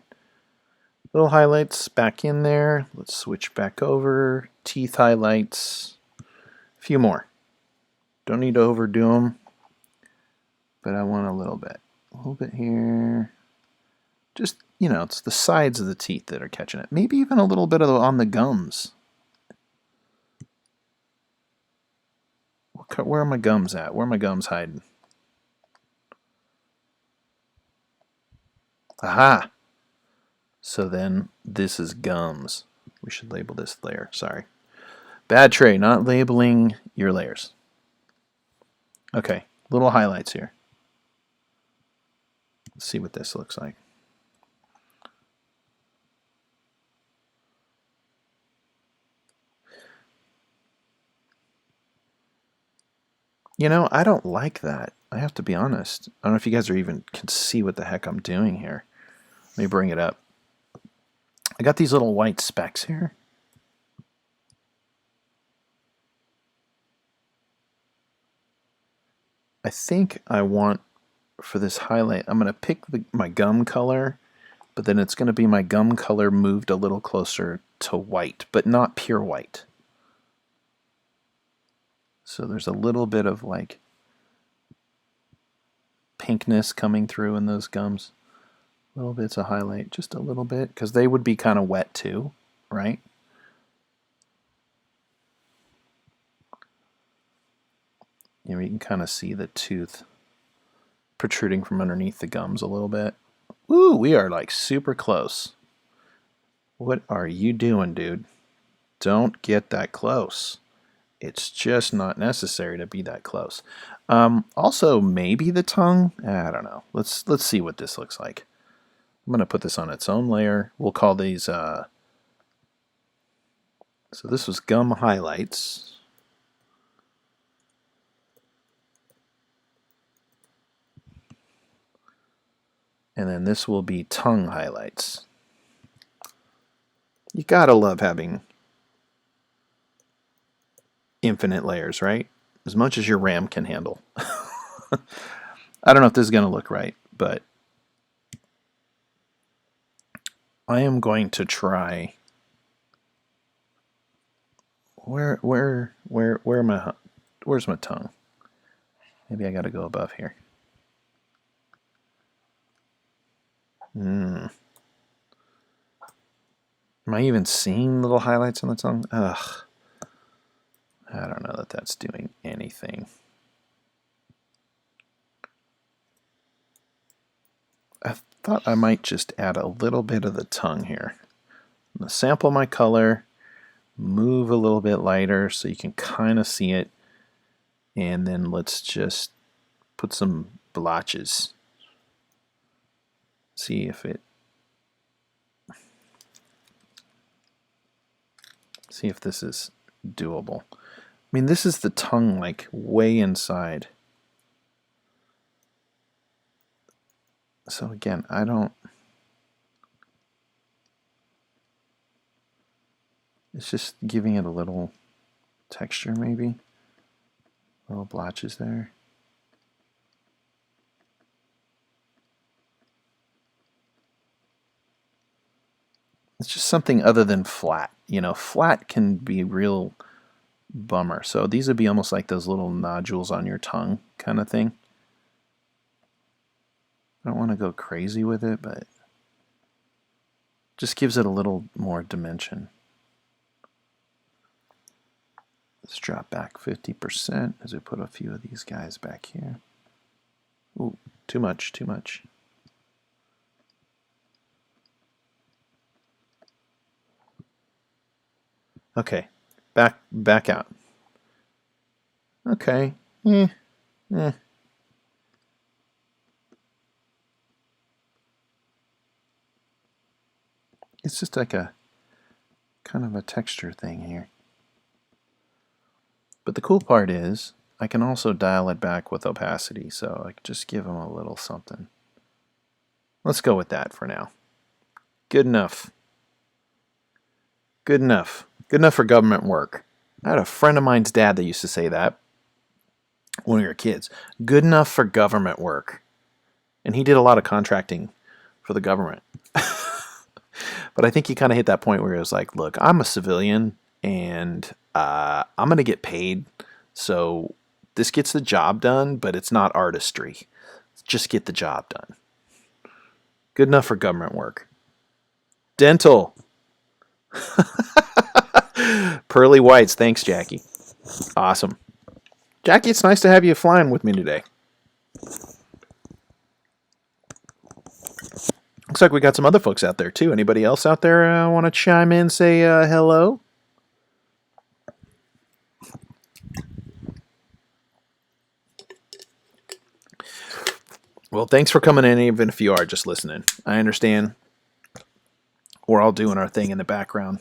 Little highlights back in there. Let's switch back over. Teeth highlights. A few more. Don't need to overdo them, but I want a little bit. A little bit here. Just, you know, it's the sides of the teeth that are catching it. Maybe even a little bit of on the gums. Where are my gums at? Where are my gums hiding? Aha! So then this is gums. We should label this layer. Sorry. Bad Trey, not labeling your layers. Okay, little highlights here. Let's see what this looks like. You know, I don't like that. I have to be honest. I don't know if you guys are even can see what the heck I'm doing here. Let me bring it up. I got these little white specks here. I think I want, for this highlight, I'm going to pick my gum color, but then it's going to be my gum color moved a little closer to white, but not pure white. So there's a little bit of like pinkness coming through in those gums. Little bits of highlight, just a little bit, because they would be kind of wet too, right? You know, you can kind of see the tooth protruding from underneath the gums a little bit. Ooh, we are like super close. What are you doing, dude? Don't get that close. It's just not necessary to be that close. Also, maybe the tongue. I don't know. Let's see what this looks like. I'm gonna put this on its own layer. We'll call these. So this was gum highlights. And then this will be tongue highlights. You gotta love having infinite layers, right? As much as your RAM can handle. I don't know if this is going to look right, but I am going to try. Where's my tongue? Maybe I got to go above here. Am I even seeing little highlights on the tongue? Ugh. I don't know that that's doing anything. I thought I might just add a little bit of the tongue here. I'm going to sample my color, move a little bit lighter so you can kind of see it, and then let's just put some blotches. See if this is doable. I mean, this is the tongue like way inside. So again, I don't... It's just giving it a little texture maybe. Little blotches there. It's just something other than flat. You know, flat can be real bummer. So these would be almost like those little nodules on your tongue kind of thing. I don't want to go crazy with it, but just gives it a little more dimension. Let's drop back 50% as we put a few of these guys back here. Ooh, too much, too much. Okay, back out. Okay, eh. It's just like a kind of a texture thing here. But the cool part is I can also dial it back with opacity, so I can just give them a little something. Let's go with that for now. Good enough. Good enough. Good enough for government work. I had a friend of mine's dad that used to say that when we were kids. Good enough for government work. And he did a lot of contracting for the government. But I think he kind of hit that point where he was like, look, I'm a civilian and I'm going to get paid. So this gets the job done, but it's not artistry. Just get the job done. Good enough for government work. Dental. Pearly whites. Thanks, Jackie. Awesome. Jackie, it's nice to have you flying with me today. Looks like we got some other folks out there, too. Anybody else out there want to chime in, say hello? Well, thanks for coming in, even if you are just listening. I understand. We're all doing our thing in the background.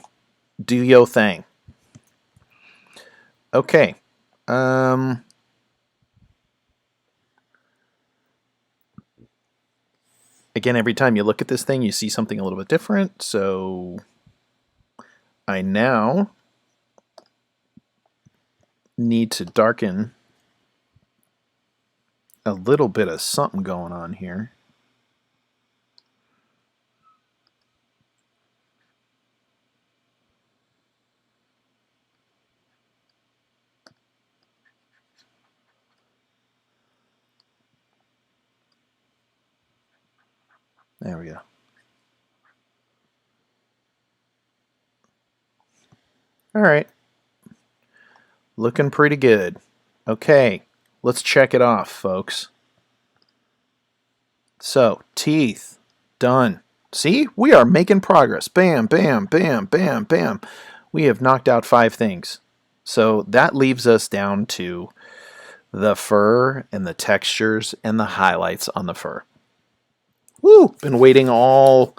Do yo thing. Okay. Again, every time you look at this thing, you see something a little bit different. So I now need to darken a little bit of something going on here. There we go. All right. Looking pretty good. Okay, let's check it off, folks. So, teeth, done. See, we are making progress. Bam, bam, bam, bam, bam. We have knocked out 5 things. So that leaves us down to the fur and the textures and the highlights on the fur. Woo! Been waiting all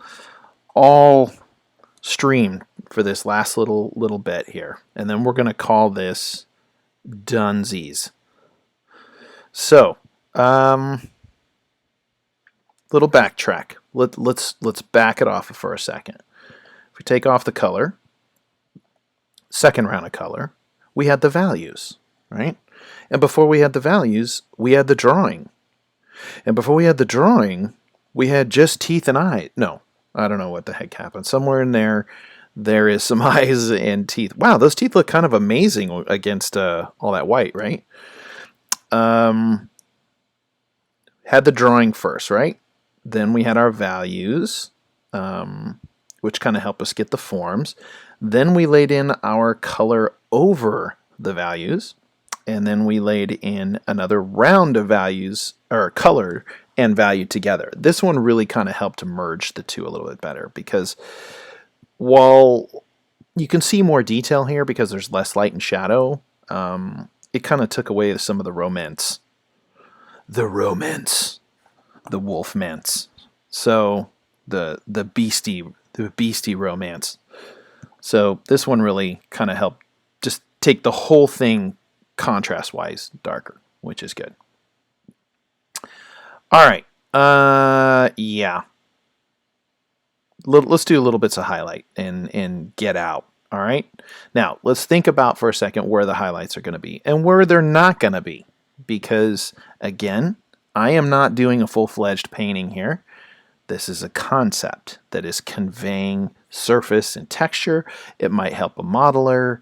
stream for this last little bit here. And then we're going to call this Dunsies. So, little backtrack. Let's back it off for a second. If we take off the color, second round of color, we had the values, right? And before we had the values, we had the drawing. And before we had the drawing, we had just teeth and eyes. No, I don't know what the heck happened. Somewhere in there is some eyes and teeth. Wow, those teeth look kind of amazing against all that white, right? Had the drawing first, right? Then we had our values, which kind of help us get the forms. Then we laid in our color over the values. And then we laid in another round of values, or color and value together. This one really kind of helped to merge the two a little bit better, because while you can see more detail here because there's less light and shadow, it kind of took away some of the romance. The romance. The wolfmance. So the beastie romance. So this one really kind of helped just take the whole thing contrast-wise darker, which is good. All right, Yeah. Let's do little bits of highlight and get out. All right. Now let's think about for a second where the highlights are going to be and where they're not going to be, because again, I am not doing a full-fledged painting here. This is a concept that is conveying surface and texture. It might help a modeler.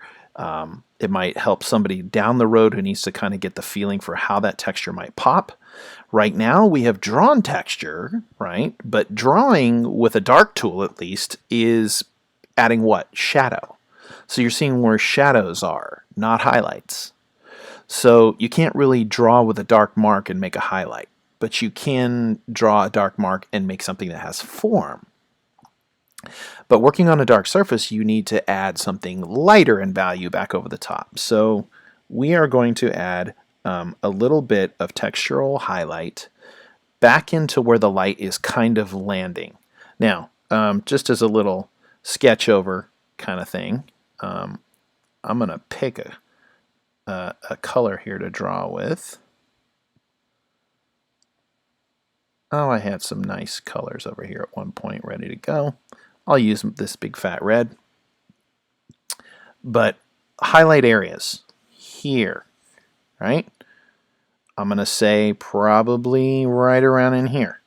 It might help somebody down the road who needs to kind of get the feeling for how that texture might pop. Right now we have drawn texture, right? But drawing with a dark tool at least is adding what? Shadow. So you're seeing where shadows are, not highlights. So you can't really draw with a dark mark and make a highlight, but you can draw a dark mark and make something that has form. But working on a dark surface, you need to add something lighter in value back over the top. So we are going to add a little bit of textural highlight back into where the light is kind of landing. Now, just as a little sketch over kind of thing, I'm going to pick a color here to draw with. Oh, I had some nice colors over here at one point ready to go. I'll use this big fat red. But highlight areas here, right? I'm going to say probably right around in here.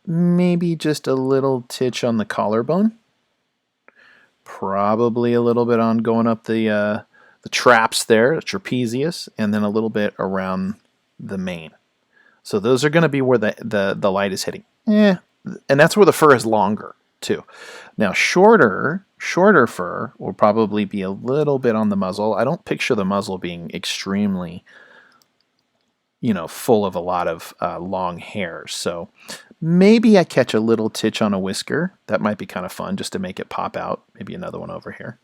Maybe just a little titch on the collarbone. Probably a little bit on going up the traps there, the trapezius, and then a little bit around the mane. So those are going to be where the light is hitting. And that's where the fur is longer too. Now shorter fur will probably be a little bit on the muzzle. I don't picture the muzzle being extremely, full of a lot of long hairs. So maybe I catch a little titch on a whisker. That might be kind of fun just to make it pop out. Maybe another one over here.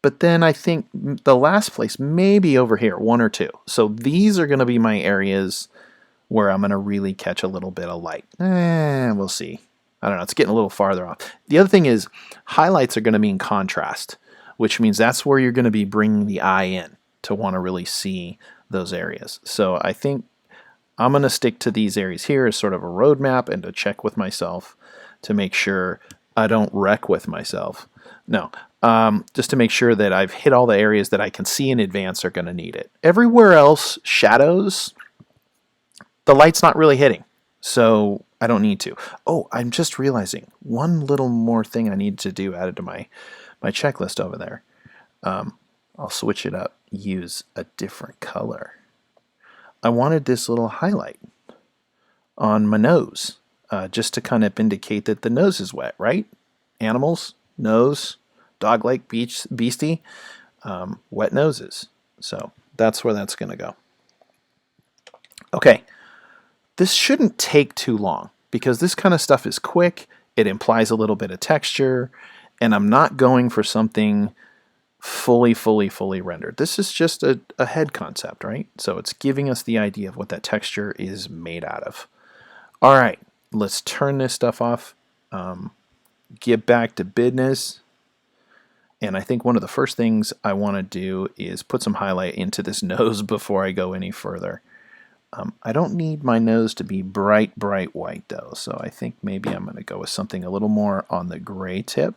But then I think the last place, maybe over here, one or two. So these are going to be my areas where I'm going to really catch a little bit of light. We'll see. I don't know. It's getting a little farther off. The other thing is highlights are going to mean contrast, which means that's where you're going to be bringing the eye in to want to really see those areas. So I think I'm going to stick to these areas here as sort of a roadmap and to check with myself to make sure I don't wreck with myself. No, just to make sure that I've hit all the areas that I can see in advance are going to need it. Everywhere else, shadows, the light's not really hitting, so I don't need to. Oh, I'm just realizing one little more thing I need to do added to my checklist over there. I'll switch it up, use a different color. I wanted this little highlight on my nose, just to kind of indicate that the nose is wet, right? Animals, nose, dog-like beastie, wet noses. So that's where that's going to go. Okay, this shouldn't take too long because this kind of stuff is quick. It implies a little bit of texture, and I'm not going for something fully rendered. This is just a head concept, right? So it's giving us the idea of what that texture is made out of. All right, let's turn this stuff off, get back to business. And I think one of the first things I want to do is put some highlight into this nose before I go any further. I don't need my nose to be bright white though, so I think maybe I'm going to go with something a little more on the gray tip.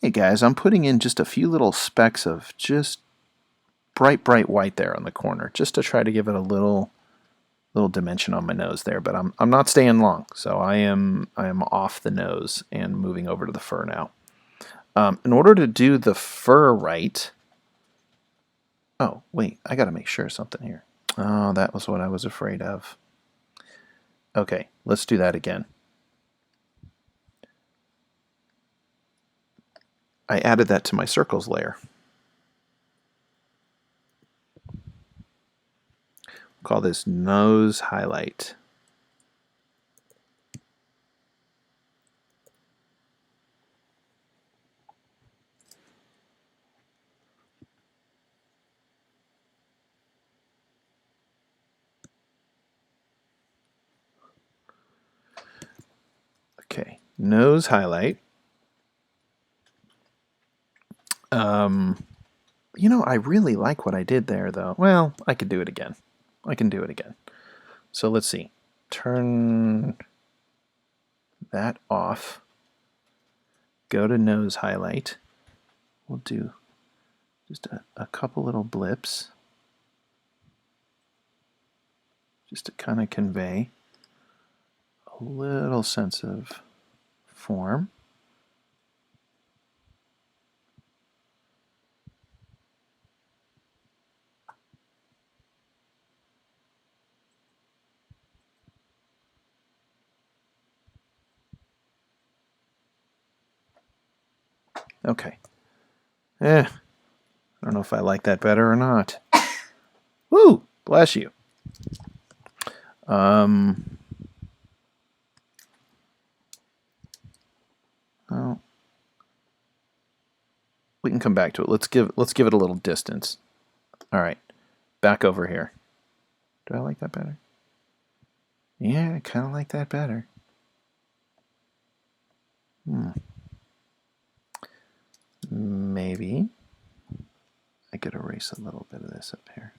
Hey guys, I'm putting in just a few little specks of just bright white there on the corner, just to try to give it a little dimension on my nose there. But I'm not staying long, so I am off the nose and moving over to the fur now. In order to do the fur right, oh wait, I got to make sure of something here. Oh, that was what I was afraid of. Okay, let's do that again. I added that to my circles layer. Call this nose highlight. Okay, nose highlight. You know, I really like what I did there, though. Well, I could do it again. I can do it again. So let's see. Turn that off. Go to nose highlight. We'll do just a couple little blips, just to kind of convey a little sense of form. Okay. I don't know if I like that better or not. Woo! Bless you. Oh, we can come back to it. Let's give it a little distance. All right, back over here. Do I like that better? Yeah, I kind of like that better. Maybe I could erase a little bit of this up here.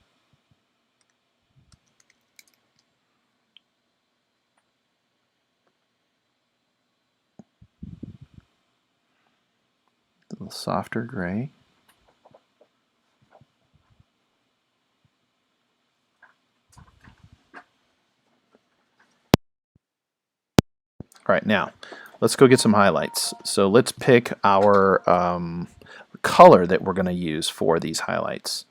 A little softer gray. All right, now let's go get some highlights. So let's pick our color that we're going to use for these highlights.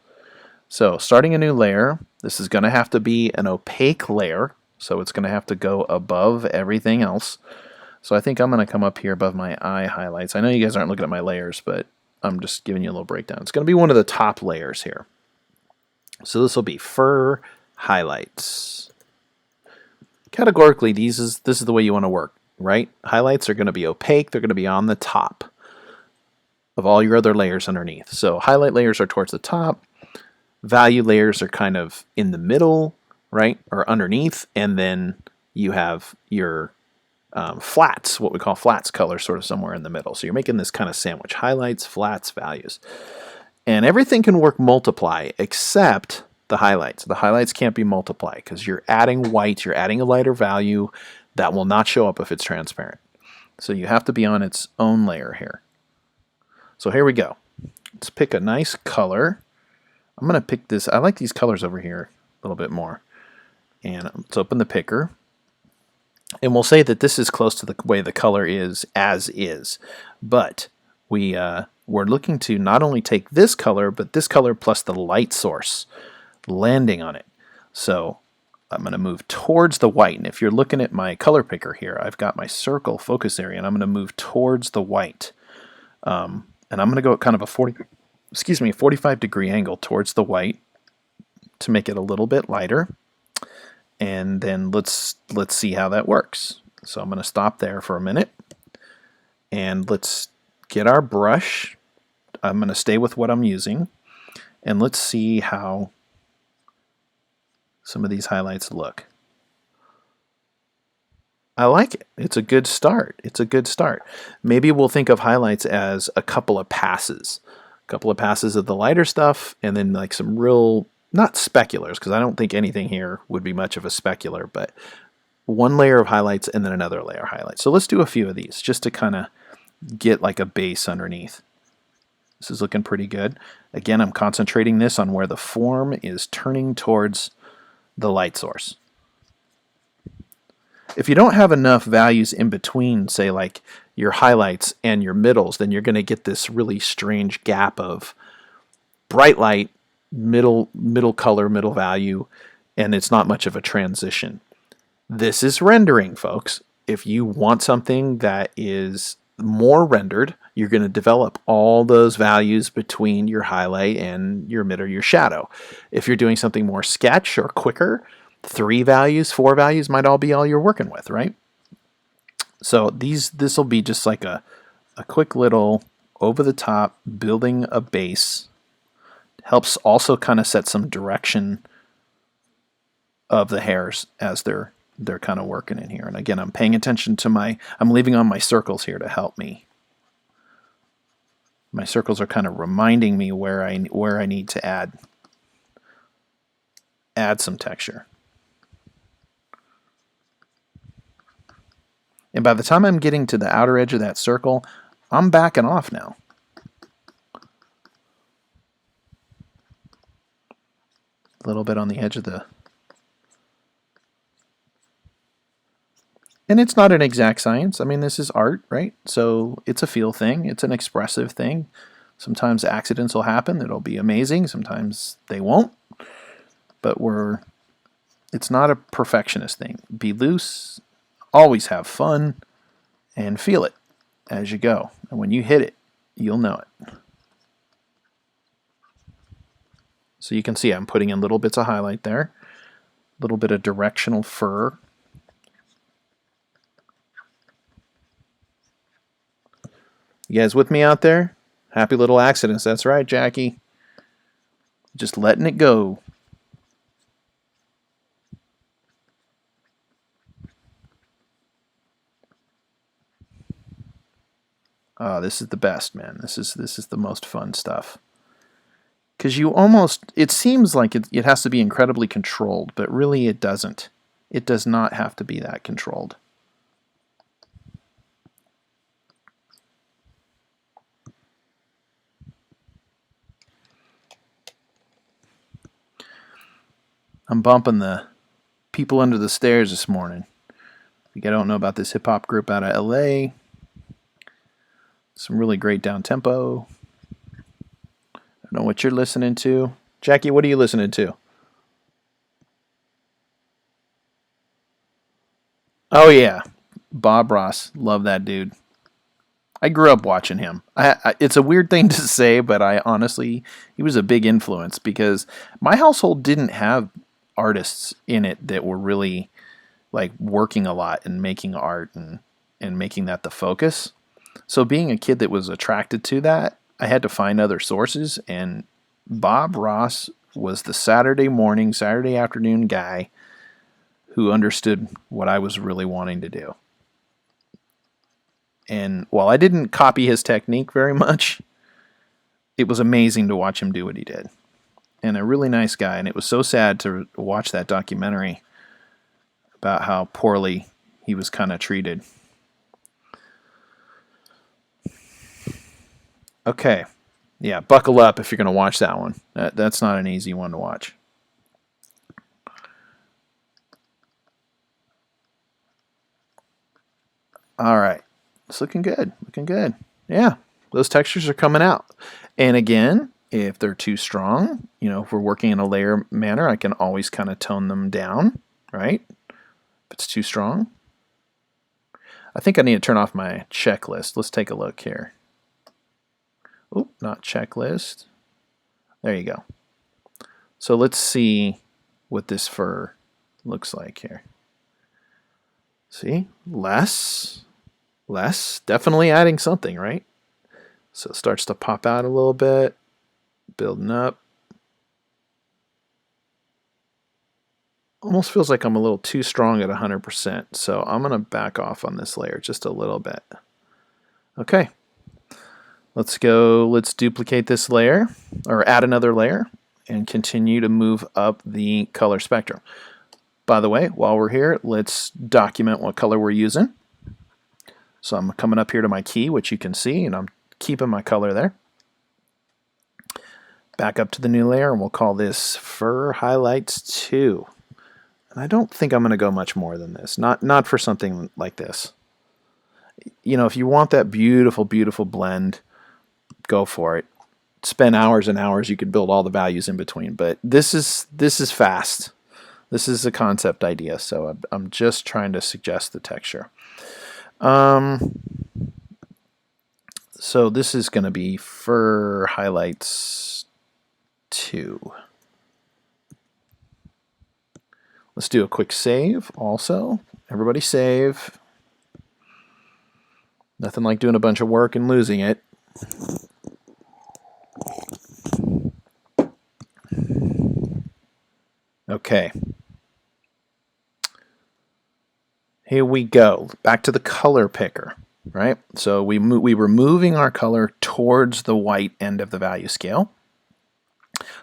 So starting a new layer, this is going to have to be an opaque layer, so it's going to have to go above everything else. So I think I'm going to come up here above my eye highlights. I know you guys aren't looking at my layers, but I'm just giving you a little breakdown. It's going to be one of the top layers here. So this will be fur highlights. Categorically, this is the way you want to work, right? Highlights are going to be opaque. They're going to be on the top of all your other layers underneath. So highlight layers are towards the top. Value layers are kind of in the middle, right, or underneath. And then you have your flats, what we call flats color, sort of somewhere in the middle. So you're making this kind of sandwich: highlights, flats, values. And everything can work multiply except the highlights. The highlights can't be multiply because you're adding white, you're adding a lighter value that will not show up if it's transparent. So you have to be on its own layer here. So here we go. Let's pick a nice color. I'm going to pick this. I like these colors over here a little bit more. And let's open the picker. And we'll say that this is close to the way the color is as is. But we're looking to not only take this color, but this color plus the light source landing on it. So I'm going to move towards the white. And if you're looking at my color picker here, I've got my circle focus area, and I'm going to move towards the white. And I'm going to go at kind of a 45-degree angle towards the white to make it a little bit lighter. And then let's see how that works. So I'm going to stop there for a minute. And let's get our brush. I'm going to stay with what I'm using. And let's see how some of these highlights look. I like it. It's a good start. It's a good start. Maybe we'll think of highlights as a couple of passes. A couple of passes of the lighter stuff, and then like some real, not speculars, because I don't think anything here would be much of a specular, but one layer of highlights and then another layer of highlights. So let's do a few of these just to kind of get like a base underneath. This is looking pretty good. Again, I'm concentrating this on where the form is turning towards the light source. If you don't have enough values in between, say like your highlights and your middles, then you're going to get this really strange gap of bright light, middle color, middle value, and it's not much of a transition. This is rendering, folks. If you want something that is more rendered, you're going to develop all those values between your highlight and your mid or your shadow. If you're doing something more sketch or quicker, 3 values, 4 values might all be all you're working with, right? So this will be just like a quick little over the top building a base. Helps also kind of set some direction of the hairs as they're kind of working in here. And again, I'm paying attention to I'm leaving on my circles here to help me. My circles are kind of reminding me where I need to add some texture. And by the time I'm getting to the outer edge of that circle, I'm backing off now. A little bit on the edge of the... And it's not an exact science. I mean, this is art, right? So it's a feel thing. It's an expressive thing. Sometimes accidents will happen. It'll be amazing. Sometimes they won't. But it's not a perfectionist thing. Be loose. Always have fun. And feel it as you go. And when you hit it, you'll know it. So you can see I'm putting in little bits of highlight there. A little bit of directional fur. You guys with me out there? Happy little accidents. That's right, Jackie. Just letting it go. Oh, this is the best, man. This is the most fun stuff. Because it seems like it has to be incredibly controlled, but really it doesn't. It does not have to be that controlled. I'm bumping the people under the stairs this morning. If you don't know about this hip-hop group out of LA, some really great down-tempo. I don't know what you're listening to. Jackie, what are you listening to? Oh, yeah. Bob Ross. Love that dude. I grew up watching him. It's a weird thing to say, but he was a big influence because my household didn't have artists in it that were really like working a lot and making art and making that the focus. So being a kid that was attracted to that, I had to find other sources, and Bob Ross was the Saturday morning, Saturday afternoon guy who understood what I was really wanting to do. And while I didn't copy his technique very much, it was amazing to watch him do what he did. And a really nice guy, and it was so sad to watch that documentary about how poorly he was kind of treated. Okay. Yeah, buckle up if you're going to watch that one. That's not an easy one to watch. All right. It's looking good. Looking good. Yeah, those textures are coming out. And again, if they're too strong, if we're working in a layer manner, I can always kind of tone them down, right? If it's too strong. I think I need to turn off my checklist. Let's take a look here. Oh, not checklist. There you go. So let's see what this fur looks like here. See? Less. Definitely adding something, right? So it starts to pop out a little bit. Building up. Almost feels like I'm a little too strong at 100%. So I'm going to back off on this layer just a little bit. Okay. Let's duplicate this layer, or add another layer, and continue to move up the color spectrum. By the way, while we're here, let's document what color we're using. So I'm coming up here to my key, which you can see, and I'm keeping my color there. back up to the new layer, and we'll call this Fur Highlights 2. And I don't think I'm going to go much more than this. Not for something like this. You know, if you want that beautiful, beautiful blend, go for it. Spend hours and hours. You could build all the values in between. But this is fast. This is a concept idea, so I'm just trying to suggest the texture. So this is going to be Fur Highlights 2. Let's do a quick save also. Everybody save. Nothing like doing a bunch of work and losing it. Okay. Here we go. Back to the color picker, right? So we were moving our color towards the white end of the value scale.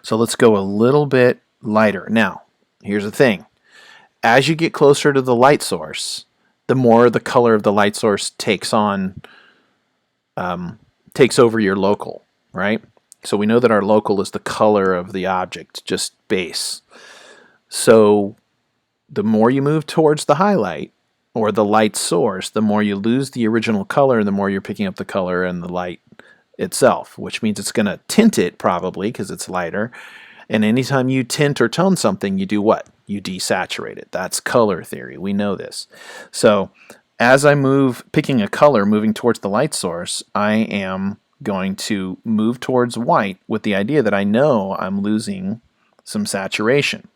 So let's go a little bit lighter. Now, here's the thing. As you get closer to the light source, the more the color of the light source takes over your local, right? So we know that our local is the color of the object, just base. So the more you move towards the highlight or the light source, the more you lose the original color, and the more you're picking up the color and the light itself, which means it's going to tint it probably because it's lighter. And anytime you tint or tone something, you do what? You desaturate it. That's color theory. We know this. So as I move, picking a color, moving towards the light source, I am going to move towards white with the idea that I know I'm losing some saturation.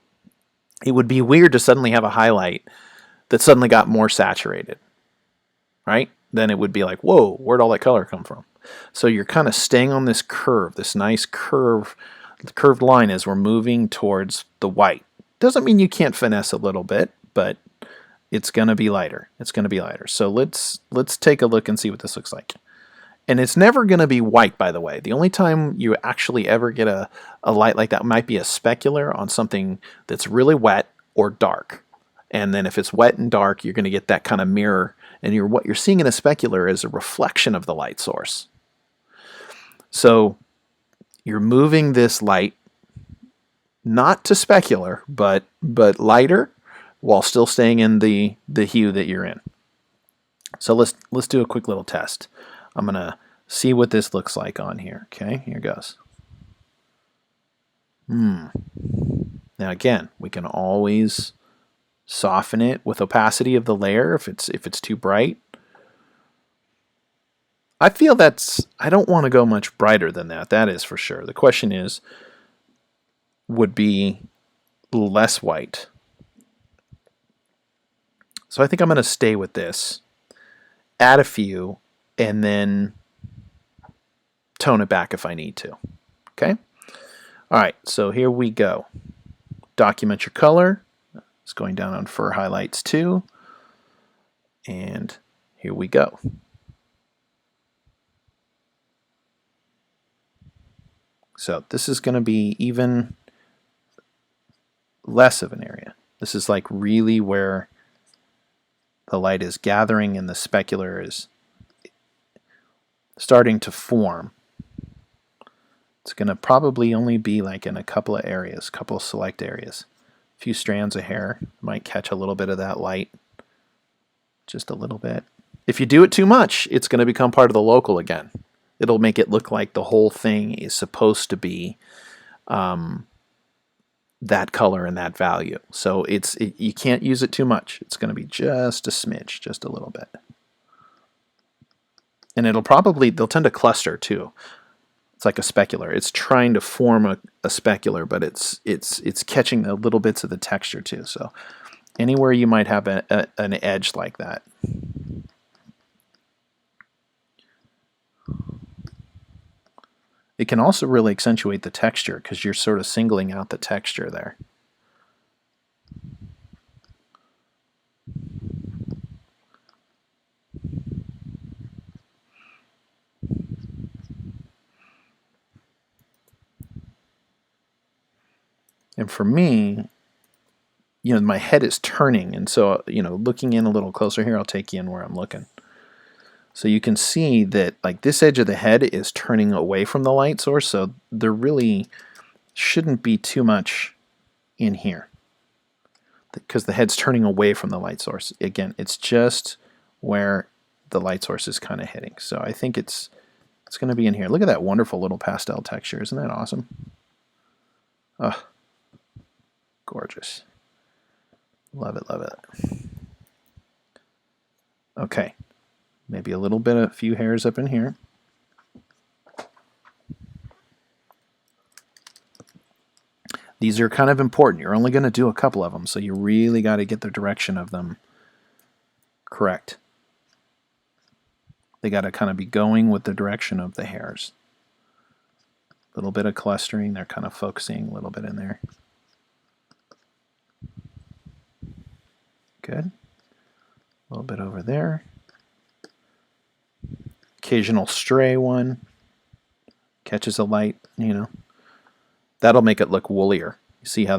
It would be weird to suddenly have a highlight that suddenly got more saturated, right? Then it would be like, whoa, where'd all that color come from? So you're kind of staying on this curve, this nice curved line as we're moving towards the white. Doesn't mean you can't finesse a little bit, but it's going to be lighter. It's going to be lighter. So let's take a look and see what this looks like. And it's never going to be white, by the way. The only time you actually ever get a light like that might be a specular on something that's really wet or dark. And then if it's wet and dark, you're going to get that kind of mirror. And what you're seeing in a specular is a reflection of the light source. So you're moving this light not to specular, but lighter, while still staying in the hue that you're in. So let's do a quick little test. I'm going to see what this looks like on here. Okay, here goes. Now again, we can always soften it with opacity of the layer if it's too bright. I feel I don't want to go much brighter than that. That is for sure. The question would be less white. So I think I'm going to stay with this, add a few, and then tone it back if I need to. Okay? All right, so here we go. Document your color. It's going down on Fur Highlights 2. And here we go. So this is going to be even less of an area. This is like really where the light is gathering and the specular is starting to form. It's going to probably only be like in a couple of areas, couple of select areas. A few strands of hair might catch a little bit of that light, just a little bit. If you do it too much, it's going to become part of the local again. It'll make it look like the whole thing is supposed to be that color and that value. So you can't use it too much. It's going to be just a smidge, just a little bit. And they'll tend to cluster too. It's like a specular. It's trying to form a specular, but it's catching the little bits of the texture too. So anywhere you might have an edge like that. It can also really accentuate the texture because you're sort of singling out the texture there. And for me, my head is turning, and so, looking in a little closer here, I'll take you in where I'm looking. So you can see that like this edge of the head is turning away from the light source, so they're really shouldn't be too much in here because the head's turning away from the light source. Again, it's just where the light source is kind of hitting. So I think it's going to be in here. Look at that wonderful little pastel texture. Isn't that awesome? Oh, gorgeous. Love it, love it. Okay, maybe a few hairs up in here. These are kind of important. You're only going to do a couple of them, so you really got to get the direction of them correct. They got to kind of be going with the direction of the hairs. A little bit of clustering. They're kind of focusing a little bit in there. Good. A little bit over there. Occasional stray one. Catches a light, you know. That'll make it look woollier. You see how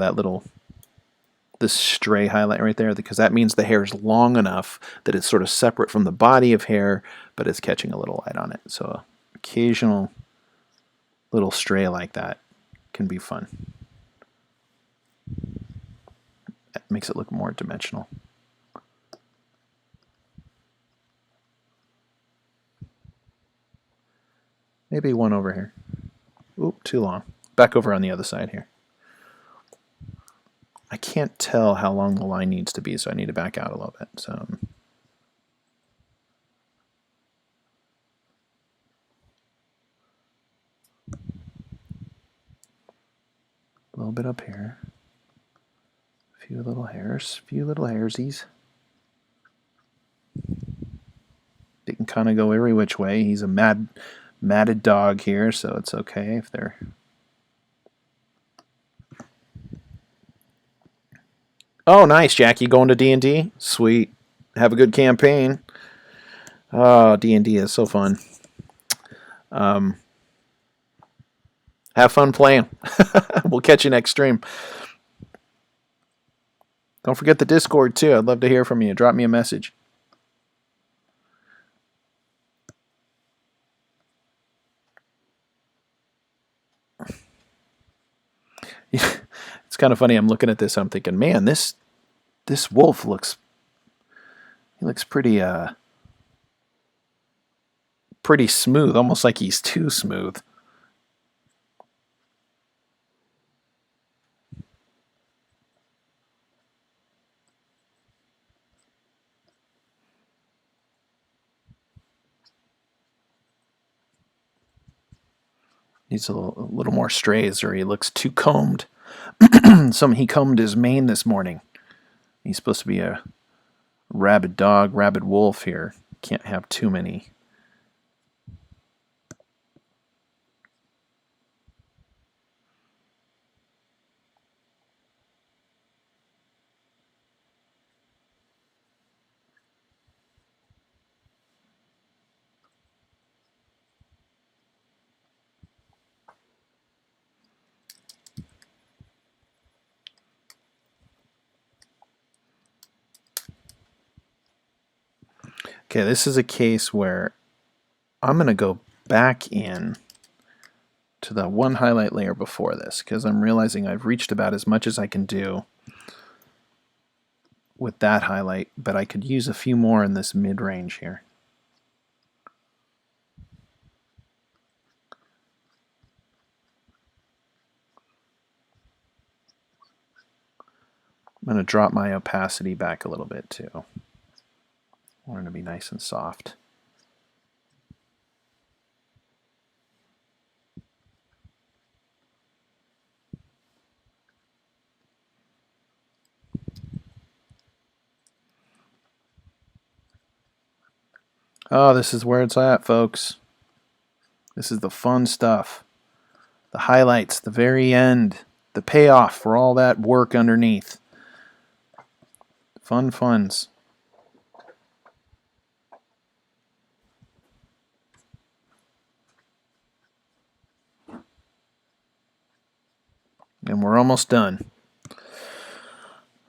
this stray highlight right there? Because that means the hair is long enough that it's sort of separate from the body of hair, but it's catching a little light on it. So occasional little stray like that can be fun. It makes it look more dimensional. Maybe one over here. Oop, too long. Back over on the other side here. I can't tell how long the line needs to be, so I need to back out a little bit. So a little bit up here. A few little hairs, hairsies. They can kind of go every which way. He's a matted dog here, so it's okay if they're... Oh, nice, Jackie, going to D&D? Sweet. Have a good campaign. Oh, D&D is so fun. Have fun playing. We'll catch you next stream. Don't forget the Discord, too. I'd love to hear from you. Drop me a message. It's kind of funny. I'm looking at this. I'm thinking, man, this wolf looks pretty pretty smooth, almost like he's too smooth. Needs a little more strays, or he looks too combed. He combed his mane this morning. He's supposed to be a rabid dog, rabid wolf here. Can't have too many. Okay, this is a case where I'm going to go back in to the one highlight layer before this, because I'm realizing I've reached about as much as I can do with that highlight, but I could use a few more in this mid-range here. I'm going to drop my opacity back a little bit too. I want it to be nice and soft. Oh, this is where it's at, folks. This is the fun stuff. The highlights, the very end, the payoff for all that work underneath. Fun funs. And we're almost done.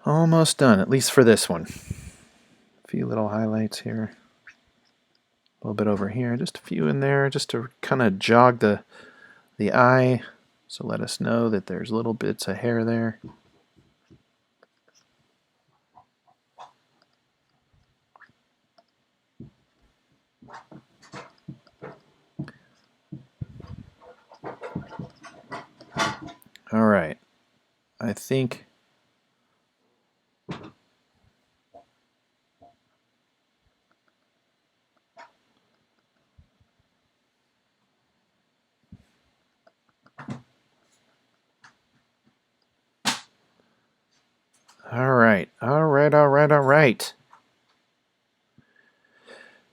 Almost done, at least for this one. A few little highlights here. A little bit over here, just a few in there, just to kind of jog the eye, So let us know that there's little bits of hair there. All right. I think all right.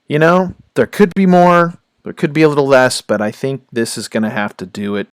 You know, there could be more, there could be a little less, but I think this is going to have to do it